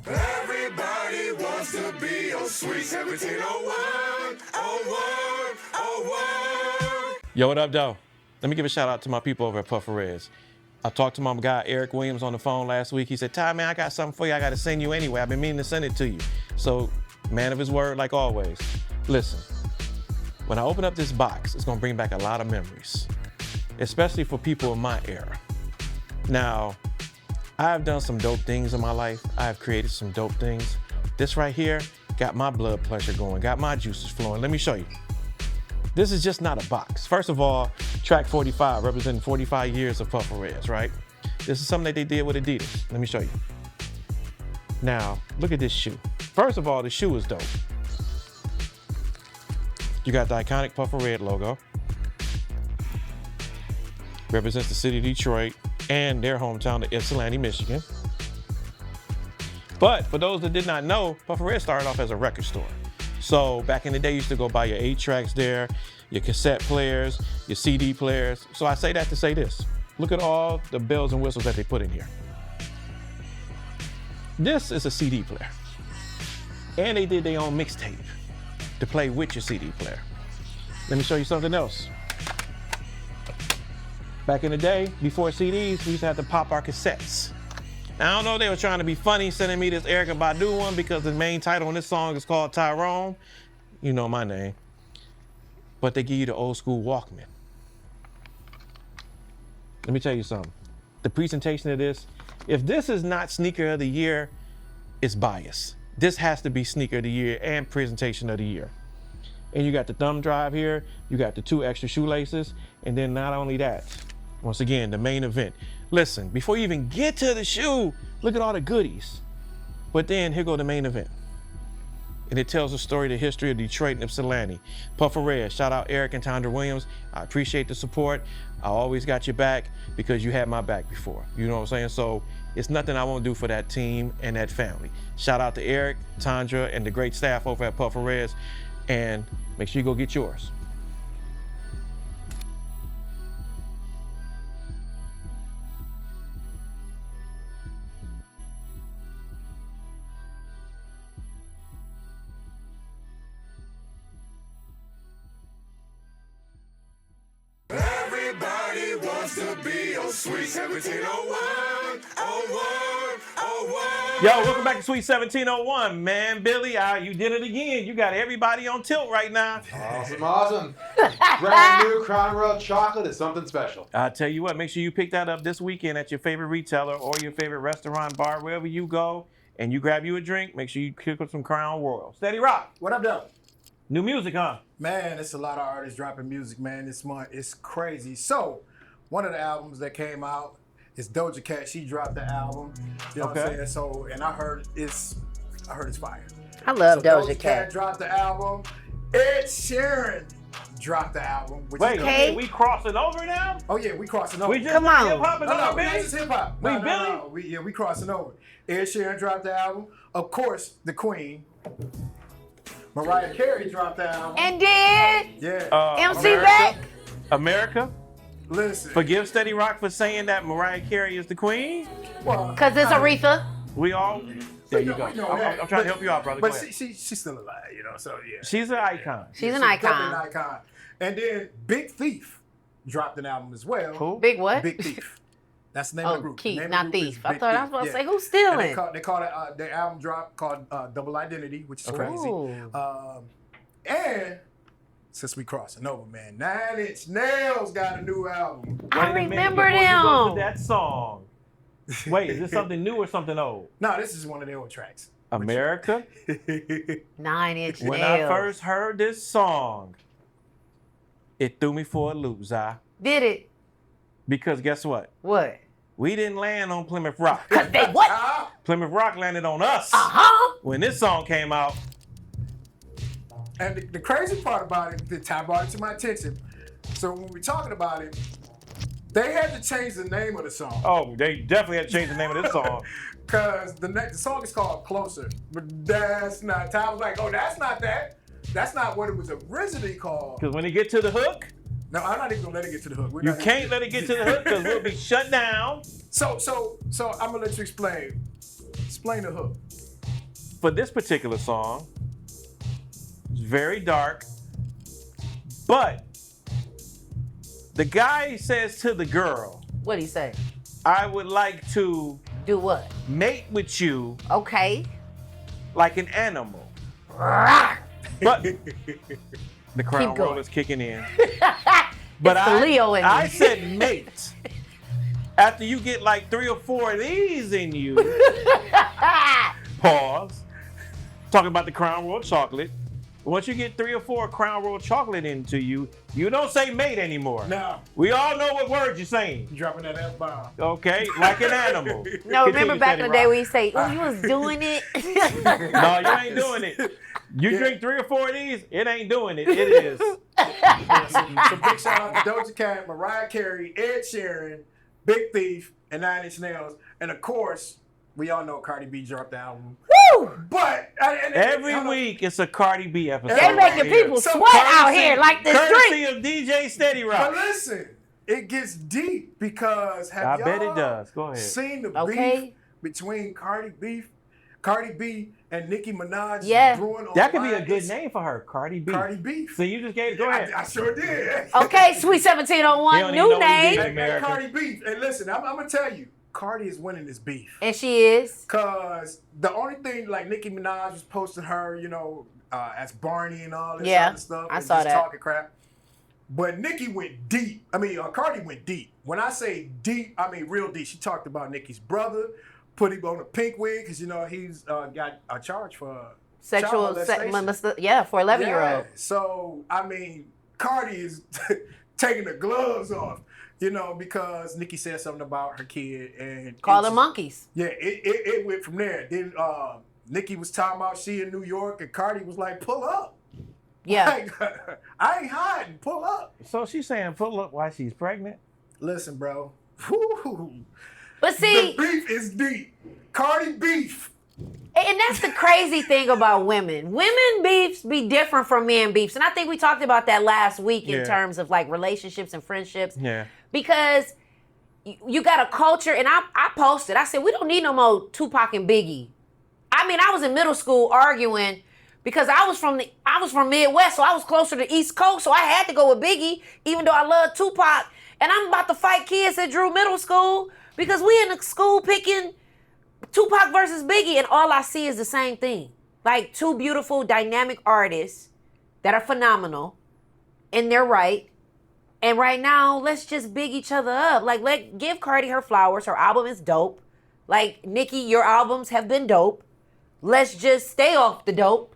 Everybody wants to be on Sweet 1701. 01. Yo, what up, though? Let me give a shout out to my people over at Puffer Reds. I talked to my guy, Eric Williams, on the phone last week. He said, Ty, man, I got something for you. I got to send you anyway. I've been meaning to send it to you. So, man of his word, like always. Listen, when I open up this box, it's going to bring back a lot of memories, especially for people in my era. Now, I've done some dope things in my life. I've created some dope things. This right here got my blood pressure going, got my juices flowing. Let me show you. This is just not a box. First of all, track 45, representing 45 years of Puffer Reds, right? This is something that they did with Adidas. Let me show you. Now, look at this shoe. First of all, the shoe is dope. You got the iconic Puffer Red logo. Represents the city of Detroit and their hometown of Cincinnati, Michigan. But for those that did not know, Puffer Red started off as a record store. So back in the day, you used to go buy your 8-tracks there, your cassette players, your CD players. So I say that to say this. Look at all the bells and whistles that they put in here. This is a CD player. And they did their own mixtape to play with your CD player. Let me show you something else. Back in the day, before CDs, we used to have to pop our cassettes. Now, I don't know if they were trying to be funny sending me this Erykah Badu one because the main title on this song is called Tyrone. You know my name. But they give you the old school Walkman. Let me tell you something. The presentation of this, if this is not Sneaker of the Year, it's biased. This has to be Sneaker of the Year and Presentation of the Year. And you got the thumb drive here, you got the 2 extra shoelaces, and then not only that, once again, the main event. Listen, before you even get to the shoe, look at all the goodies. But then here go the main event. And it tells the story, the history of Detroit and Ypsilanti. Puffer Red, shout out Eric and Tondra Williams. I appreciate the support. I always got your back because you had my back before. You know what I'm saying? So it's nothing I won't do for that team and that family. Shout out to Eric, Tondra, and the great staff over at Puffer Reds. And make sure you go get yours. Everybody wants to be on Sweet 1701. 01. Yo, welcome back to Sweet 1701, man. Billy, you did it again. You got everybody on tilt right now. Awesome. Brand new Crown Royal chocolate is something special. I'll tell you what, make sure you pick that up this weekend at your favorite retailer or your favorite restaurant, bar, wherever you go, and you grab you a drink. Make sure you kick up some Crown Royal. Steady Rock. What up, though? New music, huh? Man, it's a lot of artists dropping music, man, this month. It's crazy. So, one of the albums that came out is Doja Cat. She dropped the album. You know what I'm saying? So, and I heard it's fire. I love So Doja Cat. dropped the album. Ed Sheeran dropped the album. Which Wait, is Okay. we crossing over now? Oh yeah, we crossing over. We just Come on. hip-hop and No, all, we Billy? just hip hop. We Billy? We crossing over. Ed Sheeran dropped the album. Of course, the Queen. Mariah Carey dropped the album. And then Yeah. MC back. America, Listen. forgive Steady Rock for saying that Mariah Carey is the queen. Well, Cause it's Aretha. We all, there you go. we know that. I'm trying to help you out, brother. Go But ahead. she's still alive, you know. So yeah. She's an icon. She's an definitely icon. an icon. And then Big Thief dropped an album as well. Who? Big what? Big Thief. That's the name of the Oh, group. Keith, Name of not the group is Thief. I Big thought I was Thief. about to Yeah. say, who's And stealing? they call it their album drop called Double Identity, which is crazy. Ooh. And since we crossing over, man, 9 Inch Nails got a new album. I Wait a minute remember before you go to them. that song. Wait, is this something new or something old? No, this is one of their old tracks. America. 9-inch When nails. I first heard this song, it threw me for a loop, Zsa. Did it? Because guess what? What? We didn't land on Plymouth Rock. Cause they what? Plymouth Rock landed on us. Uh-huh. When this song came out, And the crazy part about it, the time brought it to my attention. So when we're talking about it, they had to change the name of the song. Oh, they definitely had to change the name of this song. Because the song is called Closer. But that's not. Ty was like, oh, that's not that. That's not what it was originally called. Because when they get to the hook, No, I'm not even gonna let it get to the hook. you can't let it get to the hook because we'll be shut down. So I'm gonna let you explain. Explain the hook. For this particular song, it's very dark, but the guy says to the girl, What'd he say? I would like to Do what? mate with you Okay. like an animal. But the crown Keep going. roll is kicking in. But it's the Leo in me. I said mate. After you get like 3 or 4 of these in you, pause. Talking about the Crown Royal chocolate. Once you get 3 or 4 Crown Royal chocolate into you, you don't say mate anymore. No. We all know what words you're saying. You dropping that F-bomb. Okay? Like an animal. No, remember Continue, back in the day Teddy when you say, "Oh, you was doing it." Rock. No, you ain't doing it. You drink 3 or 4 of these, it ain't doing it. It is. So big shout out to Doja Cat, Mariah Carey, Ed Sheeran, Big Thief, and 9 Inch Nails. And of course, we all know Cardi B dropped the album. Woo! But Every week it's a Cardi B episode. They making people So sweat out here like this Courtesy drink. of DJ Steady But Rock. listen, it gets deep because I bet it y'all does. Go ahead. seen the Okay. beef between Cardi B and Nicki Minaj Yeah. brewing on That could be a Line? good It's name for her, Cardi B. Cardi B. So you just gave. Go ahead. I sure did. Okay, Sweet He don't 1701, even new know what he name. did. Hey, America. Cardi B. And listen, I'm gonna tell you, Cardi is winning this beef. And she is. Cause the only thing, like Nicki Minaj was posting her, as Barney and all this Yeah, other stuff. I and saw just that. talking crap. But Nicki went deep. Cardi went deep. When I say deep, I mean real deep. She talked about Nicki's brother, put him on a pink wig because he's got a charge for Sexual, for 11-year-old. Yeah. So Cardi is taking the gloves off, because Nicki said something about her kid and Call them monkeys. Yeah, it went from there. Then Nicki was talking about she in New York, and Cardi was like, "Pull up." Yeah. Like, I ain't hiding. Pull up. So she's saying pull up while she's pregnant. Listen, bro. Whew. But see, The beef is deep. Cardi beef. and that's the crazy thing about women. Women beefs be different from men beefs. And I think we talked about that last week in Yeah. terms of like relationships and friendships. Yeah. Because you got a culture, and I posted, I said, we don't need no more Tupac and Biggie. I was in middle school arguing because I was from Midwest, so I was closer to East Coast, so I had to go with Biggie, even though I love Tupac. And I'm about to fight kids at Drew Middle School because we in the school picking Tupac versus Biggie, and all I see is the same thing. Like 2 beautiful, dynamic artists that are phenomenal in their right. And right now, let's just big each other up. Like, give Cardi her flowers. Her album is dope. Like, Nicki, your albums have been dope. Let's just stay off the dope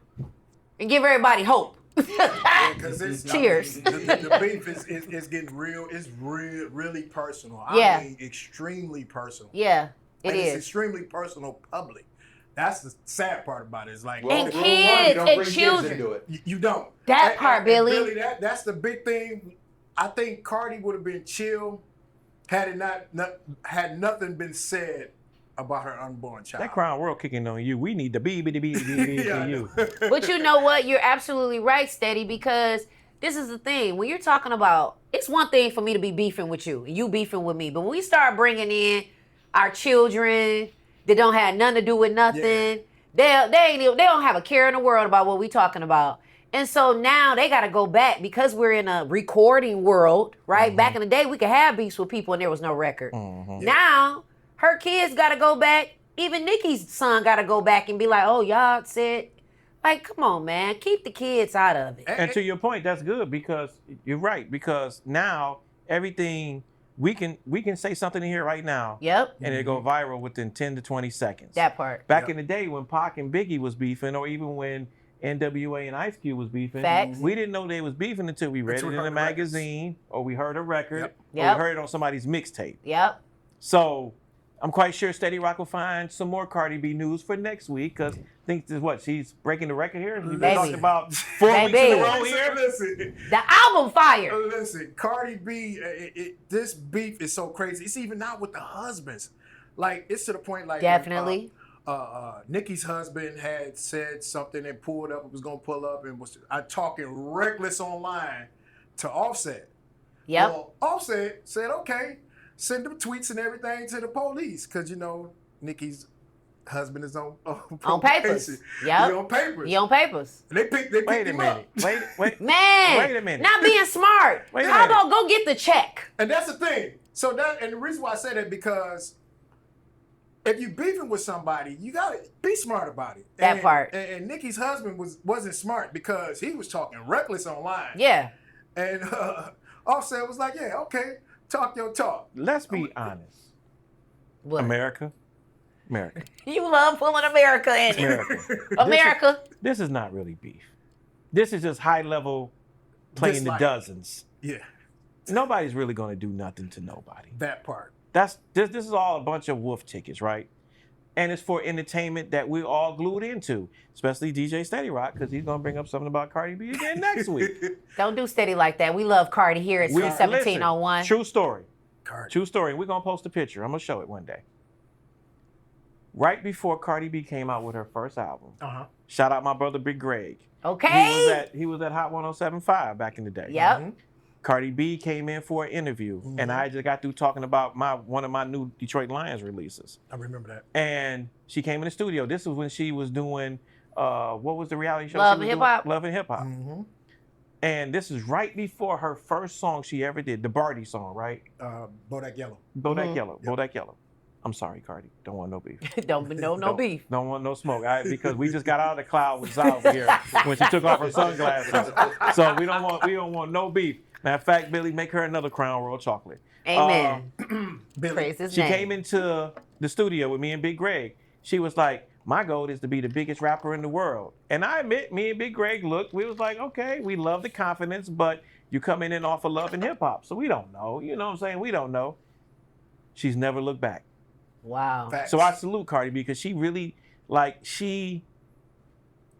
and give everybody hope. Cheers. The beef is getting real. It's really personal. Yeah. Extremely personal. Yeah, it And is. It's extremely personal public. That's the sad part about it. It's like, And Rule one, kids don't and bring kids children. into it. you don't. That part, Billy. That's the big thing. I think Cardi would have been chill had had nothing been said about her unborn child. That Crown Royal kicking on you. We need the B Yeah, I for you. But you know what? You're absolutely right, Steady, because this is the thing. When you're talking about, it's one thing for me to be beefing with you and you beefing with me. But when we start bringing in our children that don't have nothing to do with nothing, they don't have a care in the world about what we talking about. And so now they got to go back because we're in a recording world, right? Back in the day, we could have beefs with people and there was no record. Now, her kids got to go back. Even Nicki's son got to go back and be like, oh, y'all said, like, come on, man. Keep the kids out of it. And to your point, that's good because you're right. Because now everything we can say something in here right now, Yep, and it'll go viral within 10 to 20 seconds. that part. Back in the day when Pac and Biggie was beefing, or even when NWA and Ice Cube was beefing, Facts. we didn't know they was beefing until we read it Until we in a heard the records. magazine, or we heard a record, Yep. or Yep. we heard it on somebody's mixtape. Yep. So I'm quite sure Steady Rock will find some more Cardi B news for next week because I think this is what she's breaking the record here. We've been Baby. talking about 4 weeks in Baby. a row here. Listen, The album fire. listen, Cardi B, this beef is so crazy. It's even not with the husbands. Like, it's to the point like Definitely. Nicki's husband had said something and pulled up and was gonna pull up and was talking reckless online to Offset. Yep. Well, Offset said, okay, send them tweets and everything to the police because, you know, Nicki's husband is on On probation. papers. Yep. He on papers. You on papers. They picked Wait a him minute. up. Wait. Man. Wait a minute. Not being smart. Wait a How minute. about go get the check? And that's the thing. So and the reason why I say that because if you beefing with somebody, you gotta be smart about it. That part. And Nicki's husband wasn't smart because he was talking reckless online. Yeah. And Offset was like, yeah, okay, talk your talk. Let's be honest. What? America. You love pulling America in it. America. America. This is not really beef. This is just high level playing Dislike. the dozens. Yeah, Nobody's really going to do nothing to nobody. that part. This is all a bunch of wolf tickets, right? And it's for entertainment that we're all glued into, especially DJ Steady Rock, because he's going to bring up something about Cardi B again next week. Don't do steady like that. We love Cardi here at We- 1701. listen, True story. Cardi. True story. We're going to post a picture. I'm going to show it one day. Right before Cardi B came out with her first album, shout out my brother Big Greg. Okay. He was at Hot 107.5 back in the day. Yep. Cardi B came in for an interview, and I just got through talking about one of my new Detroit Lions releases. I remember that. And she came in the studio. This was when she was doing, what was the reality show? Love she was and doing? Hip Hop. Love and Hip Hop. And this is right before her first song she ever did, the Barty song, right? Bodak Yellow. Bodak Yellow. Bodak Yellow. I'm sorry, Cardi. Don't want no beef. no beef. Don't want no smoke. Because we just got out of the cloud with Zsa over here when she took off her sunglasses. So we don't want no beef. Matter of fact, Billy, make her another Crown Royal chocolate. Amen. Billy. Praise his She name. came into the studio with me and Big Greg. She was like, my goal is to be the biggest rapper in the world. And I admit, me and Big Greg looked, we was like, okay, we love the confidence, but you coming in off of Love and Hip Hop. So we don't know. You know what I'm saying? We don't know. She's never looked back. Wow. Facts. So I salute Cardi B because she really,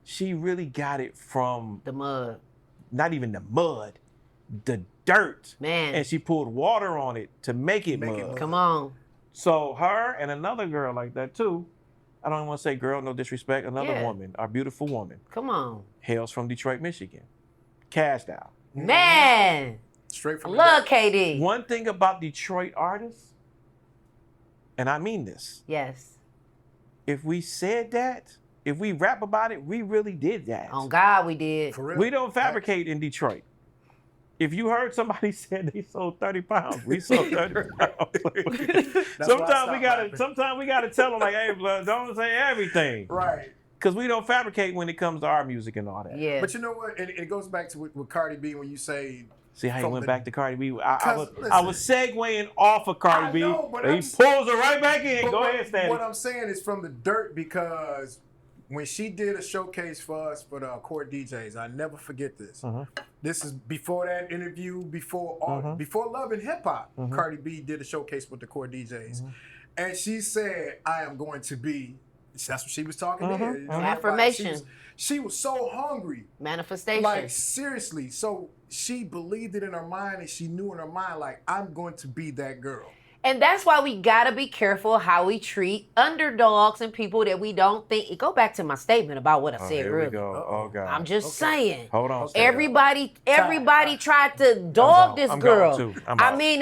she really got it from The mud. not even the mud, the dirt. Man. And she poured water on it to make it mud. Come on. So her and another girl like that too, I don't want to say girl, no disrespect, another Yeah. woman, our beautiful woman, Come on. hails from Detroit, Michigan. Cashed out. Man. Straight I from the love gut. KD. One thing about Detroit artists, and I mean this, Yes. if we said that, if we rap about it, we really did that. On God we did. For real. We don't fabricate in Detroit. If you heard somebody said they sold 30 pounds, we sold 30 pounds. That's why I sometimes stopped we gotta tell them like, hey, blood, don't say everything. Right. Because we don't fabricate when it comes to our music and all that. Yeah. But you know what? And it goes back to with Cardi B when you say See how you From went the- back to Cardi B? I 'Cause, was segueing off of Cardi I B, know, but and he I'm- pulls her right back in. But Go what- ahead, Stanley. What I'm saying is from the dirt because when she did a showcase for us for the Court DJs, I never forget this. This is before that interview, before Love and Hip Hop. Cardi B did a showcase with the Court DJs, and she said, "I am going to be." That's what she was talking to. You know, Affirmation. She was so hungry. Manifestation. Like, seriously. So she believed it in her mind and she knew in her mind, like, I'm going to be that girl. And that's why we gotta be careful how we treat underdogs and people that we don't think. Go back to my statement about what I said Here we earlier. go. Oh, God. I'm just saying. Hold on. Stanley. Everybody tried to dog this I'm girl. going too. I'm I out. mean,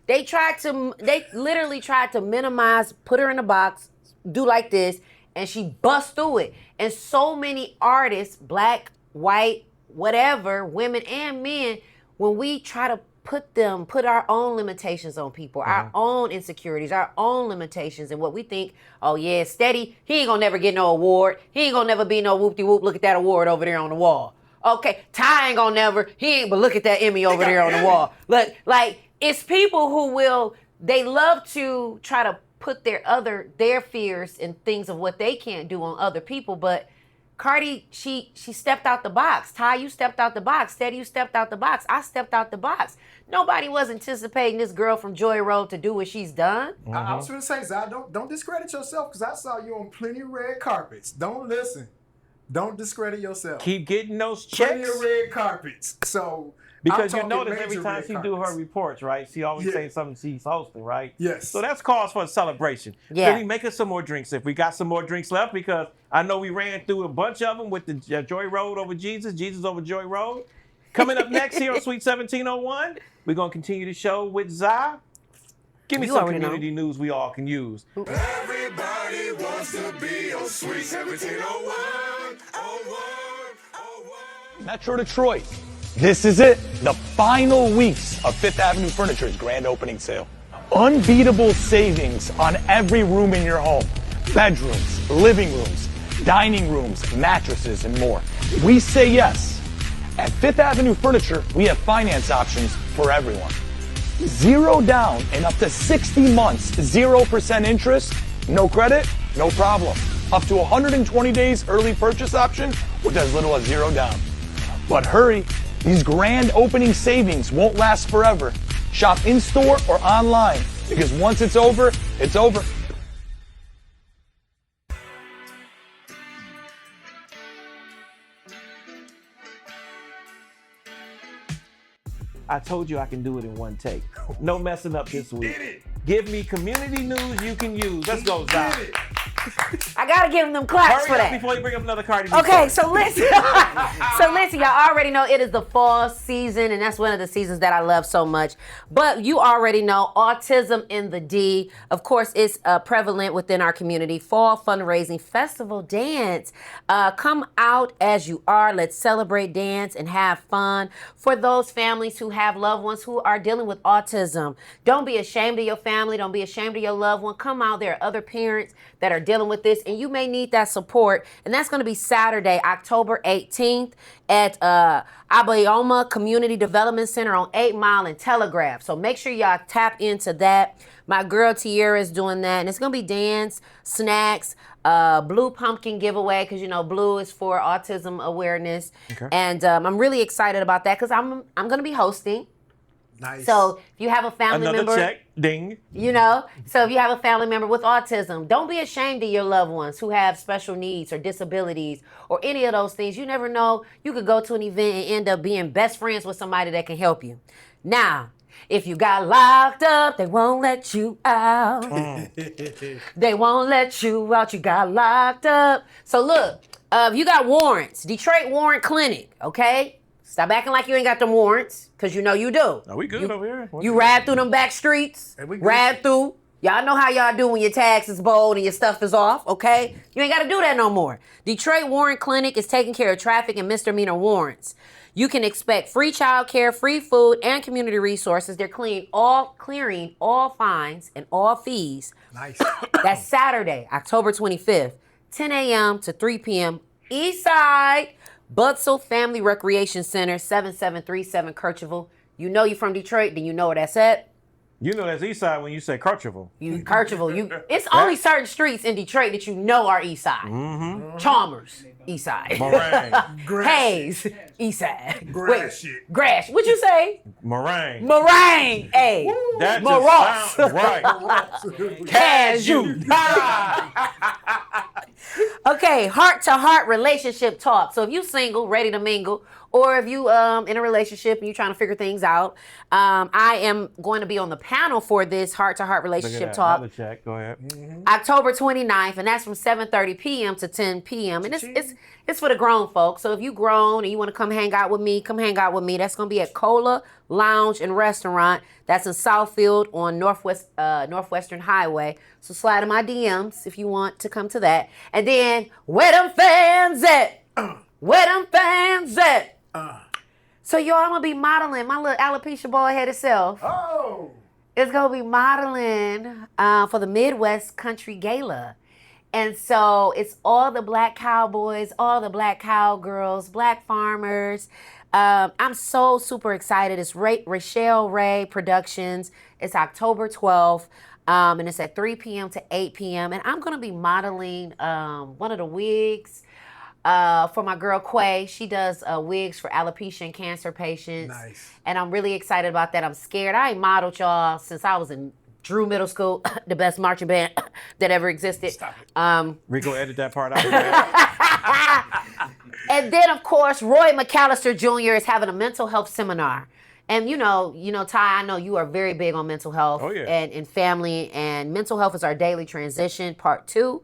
they literally tried to minimize, put her in a box, do like this, and she bust through it. And so many artists, black, white, whatever, women and men, when we try to put our own limitations on people, our own insecurities, our own limitations, and what we think, oh yeah, Steady, he ain't gonna never get no award. He ain't gonna never be no whoop-de-whoop. Look at that award over there on the wall. Okay, Ty ain't gonna never, but look at that Emmy over there on the wall. Look, like, it's people who they love to try to put their fears and things of what they can't do on other people, but Cardi, she stepped out the box. Ty, you stepped out the box. Steady, you stepped out the box. I stepped out the box. Nobody was anticipating this girl from Joy Road to do what she's done. I was going to say, Zsa, don't discredit yourself because I saw you on plenty of red carpets. Don't listen. Don't discredit yourself. Keep getting those Plenty checks. of red carpets. So Because I'm you notice talking every major time red she do her carpets. reports, right? She always Yeah. saying something she's hosting, right? Yes. So that's cause for a celebration. Yeah. Maybe make us some more drinks if we got some more drinks left, because I know we ran through a bunch of them with the Joy Road over Jesus, Jesus over Joy Road. Coming up next here on Sweet 1701, we're going to continue the show with Zsa. Give me You some already know. community news we all can use. Everybody wants to be on Sweet 1701. 01. Metro Detroit. This is it. The final weeks of Fifth Avenue Furniture's grand opening sale. Unbeatable savings on every room in your home. Bedrooms, living rooms, dining rooms, mattresses, and more. We say yes. At Fifth Avenue Furniture, we have finance options for everyone. 0 down and up to 60 months, 0% interest, no credit, no problem. Up to 120 days early purchase option with as little as 0 down. But hurry, these grand opening savings won't last forever. Shop in-store or online, because once it's over, it's over. I told you I can do it in one take. No messing up this week. Give me community news you can use. Let's go, Zsa. I gotta give them claps Hurry for up that. before you bring up another Cardi B Okay, story. so listen, y'all already know it is the fall season, and that's one of the seasons that I love so much. But you already know autism in the D. Of course, it's prevalent within our community. Fall fundraising festival dance. Come out as you are. Let's celebrate, dance, and have fun. For those families who have loved ones who are dealing with autism, don't be ashamed of your family. Don't be ashamed of your loved one. Come out. There are other parents that are dealing with this, and you may need that support. And that's going to be Saturday, October 18th at Abayoma Community Development Center on 8 Mile and Telegraph. So make sure y'all tap into that. My girl Tiara is doing that, and it's going to be dance, snacks, blue pumpkin giveaway, because you know blue is for autism awareness. Okay. And I'm really excited about that because I'm going to be hosting. Nice. So if you have a family Another member, check. Ding. you know, so if you have a family member with autism, don't be ashamed of your loved ones who have special needs or disabilities or any of those things. You never know. You could go to an event and end up being best friends with somebody that can help you. Now, if you got locked up, they won't let you out. They won't let you out. You got locked up. So look, if you got warrants, Detroit Warrant Clinic, okay? Stop acting like you ain't got them warrants, because you know you do. Are we good over here? You ride through them back streets, Hey, we good. ride through. Y'all know how y'all do when your tax is bold and your stuff is off, okay? You ain't got to do that no more. Detroit Warrant Clinic is taking care of traffic and misdemeanor warrants. You can expect free child care, free food, and community resources. They're clearing all fines and all fees. Nice. That's Saturday, October 25th, 10 a.m. to 3 p.m. East Side, Butzel Family Recreation Center, 7737 Kercheval. You know you're from Detroit, then you know where that's at. You know that's East Side when you say Kercheval. It's only certain streets in Detroit that you know are East Side. Mm-hmm. Chalmers, East Side. Meringue. Hayes, East Side. Grass shit. Grass. What'd you say? Meringue. Meringue. Hey. That Maross. just sounds right. Cashew. Okay, heart-to-heart relationship talk. So if you single, ready to mingle, or if you in a relationship and you're trying to figure things out, I am going to be on the panel for this heart-to-heart Look at relationship that. talk. Another check. Go ahead. October 29th, and that's from 7:30 p.m. to 10 p.m. And it's for the grown folks. So if you grown and you want to come hang out with me, come hang out with me. That's going to be at Cola Lounge and Restaurant. That's in Southfield on Northwestern Highway. So slide in my DMs if you want to come to that. And then, where them fans at? Where them fans at? So y'all, I'm going to be modeling. My little alopecia bald headed self Oh. is going to be modeling for the Midwest Country Gala. And so it's all the black cowboys, all the black cowgirls, black farmers. I'm so super excited. It's Rachelle Ray Productions. It's October 12th. And it's at 3 p.m. to 8 p.m. And I'm going to be modeling one of the wigs. For my girl Quay, she does wigs for alopecia and cancer patients. Nice. And I'm really excited about that. I'm scared. I ain't modeled y'all since I was in Drew Middle School, the best marching band that ever existed. Stop it. Rico, edit that part out. And then, of course, Roy McAllister Jr. is having a mental health seminar. And you know, Ty, I know you are very big on mental health and family. And mental health is our daily transition, part 2.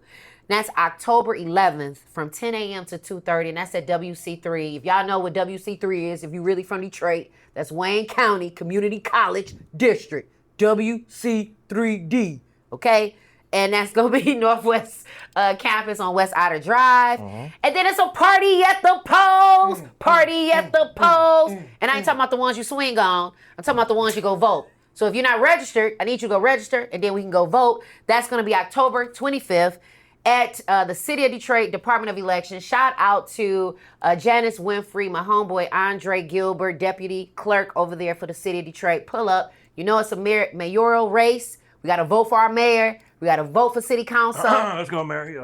That's October 11th from 10 a.m. to 2:30, and that's at WC3. If y'all know what WC3 is, if you're really from Detroit, that's Wayne County Community College District, WC3D, okay? And that's going to be Northwest Campus on West Otter Drive. And then it's a party at the polls, party at the polls. And I ain't talking about the ones you swing on. I'm talking about the ones you go vote. So if you're not registered, I need you to go register, and then we can go vote. That's going to be October 25th. At the City of Detroit Department of Elections. Shout out to Janice Winfrey, my homeboy Andre Gilbert, deputy clerk over there for the City of Detroit. Pull up. You know it's a mayoral race. We got to vote for our mayor. We got to vote for city council. Let's go, Mary.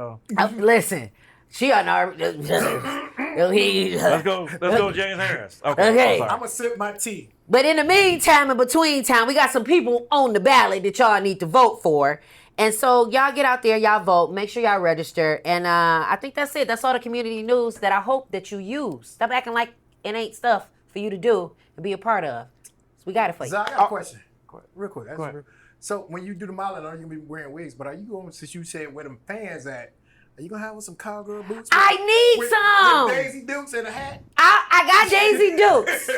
Listen, she on our... Let's go, James Harris. Okay. I'm going to sip my tea. But in the meantime, in between time, we got some people on the ballot that y'all need to vote for. And so y'all get out there, y'all vote, make sure y'all register. And I think that's it. That's all the community news that I hope that you use. Stop acting like it ain't stuff for you to do and be a part of. So we got it for you. So I got a question. Real quick. So when you do the modeling, are you going to be wearing wigs? But are you going, since you said where them fans at, are you going to have some cowgirl boots? I need some. With Daisy Dukes and a hat? I got Daisy Dukes.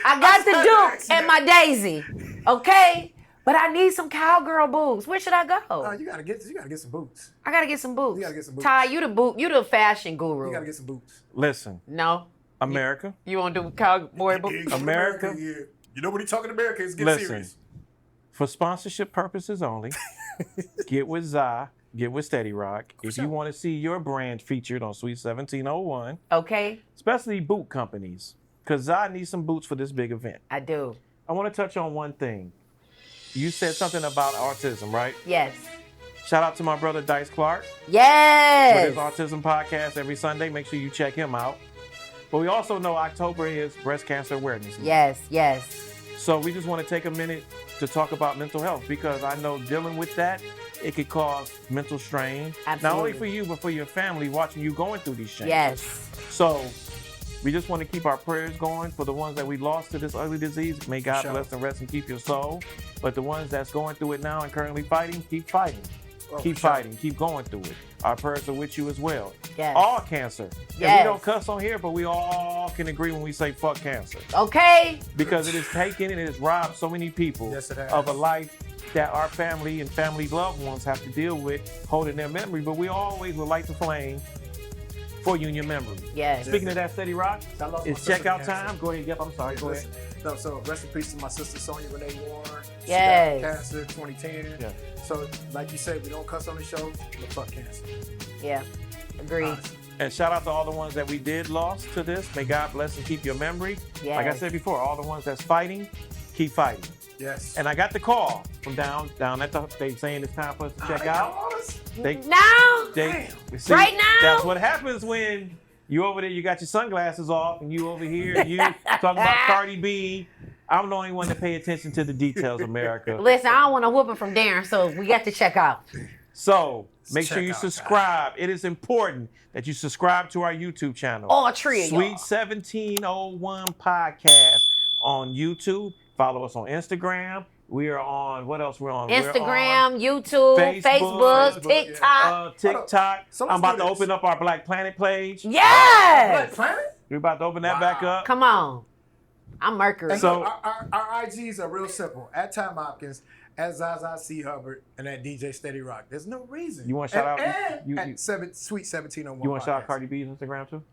I got the Dukes and my Daisy. Okay? But I need some cowgirl boots. Where should I go? You gotta get some boots. I gotta get some boots. You gotta get some boots. Ty, you the fashion guru. You gotta get some boots. Listen. No. America. You want to do cowboy boots? America. Yeah. You know what he's talking America is get serious. For sponsorship purposes only, get with Zsa, get with Steady Rock. If you want to see your brand featured on Sweet 1701. Okay. Especially boot companies. Because Zsa needs some boots for this big event. I do. I want to touch on one thing. You said something about autism, right? Yes. Shout out to my brother Dice Clark. Yes. With his autism podcast every Sunday. Make sure you check him out. But we also know October is Breast Cancer Awareness Month. Yes. So we just want to take a minute to talk about mental health, because I know dealing with that, it could cause mental strain. Absolutely. Not only for you, but for your family watching you going through these changes. Yes. So we just want to keep our prayers going for the ones that we lost to this ugly disease. May God bless and rest and keep your soul. But the ones that's going through it now and currently fighting, keep fighting. Keep fighting. Keep going through it. Our prayers are with you as well. Yes. All cancer. Yes. And we don't cuss on here, but we all can agree when we say fuck cancer. Okay. Because it has taken and it has robbed so many people of a life that our family and family loved ones have to deal with, holding their memory. But we always would light the flame for you and your memory. Yes. Speaking of that, Steady Rock, it's checkout time. Go ahead. Yep, I'm sorry. Go ahead. No, so rest in peace to my sister Sonia Renee Warren. Yes. She got cancer 2010. Yeah. So like you said, we don't cuss on the show, but fuck cancer. Yeah. Agreed. And shout out to all the ones that we did lost to this. May God bless and keep your memory. Yes. Like I said before, all the ones that's fighting, keep fighting. Yes. And I got the call from down at the, they saying it's time for us to check out. Right now? That's what happens when you over there, you got your sunglasses off, and you over here, you talking about Cardi B. I'm the only one to pay attention to the details, America. Listen, I don't want a whooping from Darren, so we got to check out. So make sure you subscribe. It is important that you subscribe to our YouTube channel. All three of Sweet 1701 Podcast on YouTube. Follow us on Instagram. We are on, what else we're on? Instagram, YouTube, Facebook, TikTok. TikTok. I'm about to open up our Black Planet page. Yes! Black Planet? We're about to open that back up. Come on. I'm Mercury. And so our IGs are real simple. At Tappen Mopkins, at Zsa Zsa C Hubbard, and at DJ Steady Rock. There's no reason. You want to shout out? At Sweet 1701. You want to shout out Cardi B's Instagram too?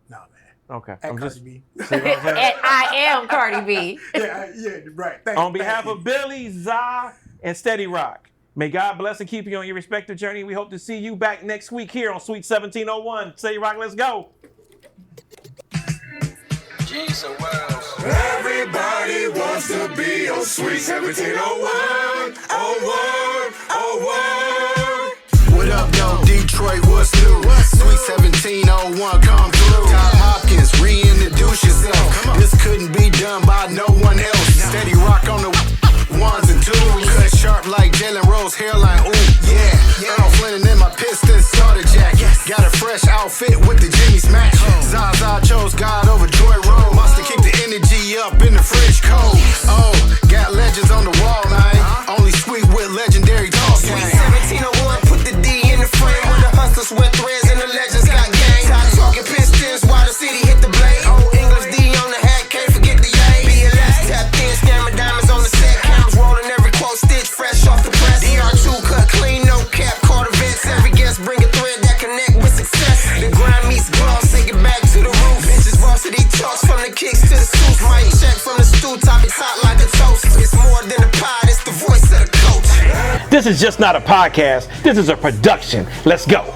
No, man. Okay. At Cardi B. And I am Cardi B. Yeah, right. On behalf of Billy, Zsa, and Steady Rock, may God bless and keep you on your respective journey. We hope to see you back next week here on Sweet 1701. Steady Rock, let's go. Everybody wants to be on Sweet 1701. What up, though, Detroit, what's new? Sweet 1701, come through. Top Mopkins, reintroduce yourself. This couldn't be done by no one else. Steady rock on the ones and twos. Cut sharp like Jalen Rose, hairline, ooh, yeah. Earl Flynn in my Pistons starter jacket. Got a fresh outfit with the Jimmy smash. Zsa Zsa chose God over Jwitt Rose. Must keep the energy up in the fridge cold. Oh, got legends on the wall, man. Only sweet with legendary dog Sweet gang. 1701, put the D in the frame. Where the hustlers wear threads and the legends got gang. Top talking Pistons while the city hit the blade. Old English D on the hat, can't forget the yay. BLS tapped in, scammer diamonds on the set. Counts rolling every quote, stitch fresh off the press. DR2 cut clean, no cap, Cardi vets. Every guest bring a thread that connect with success. The grind meets gloss, take it back to the roof. Bitches varsity talks from the kicks to the suits. Mic check from the stew, topics hot like a toast. It's more than a pod, it's the voice of the coach. This is just not a podcast. This is a production. Let's go.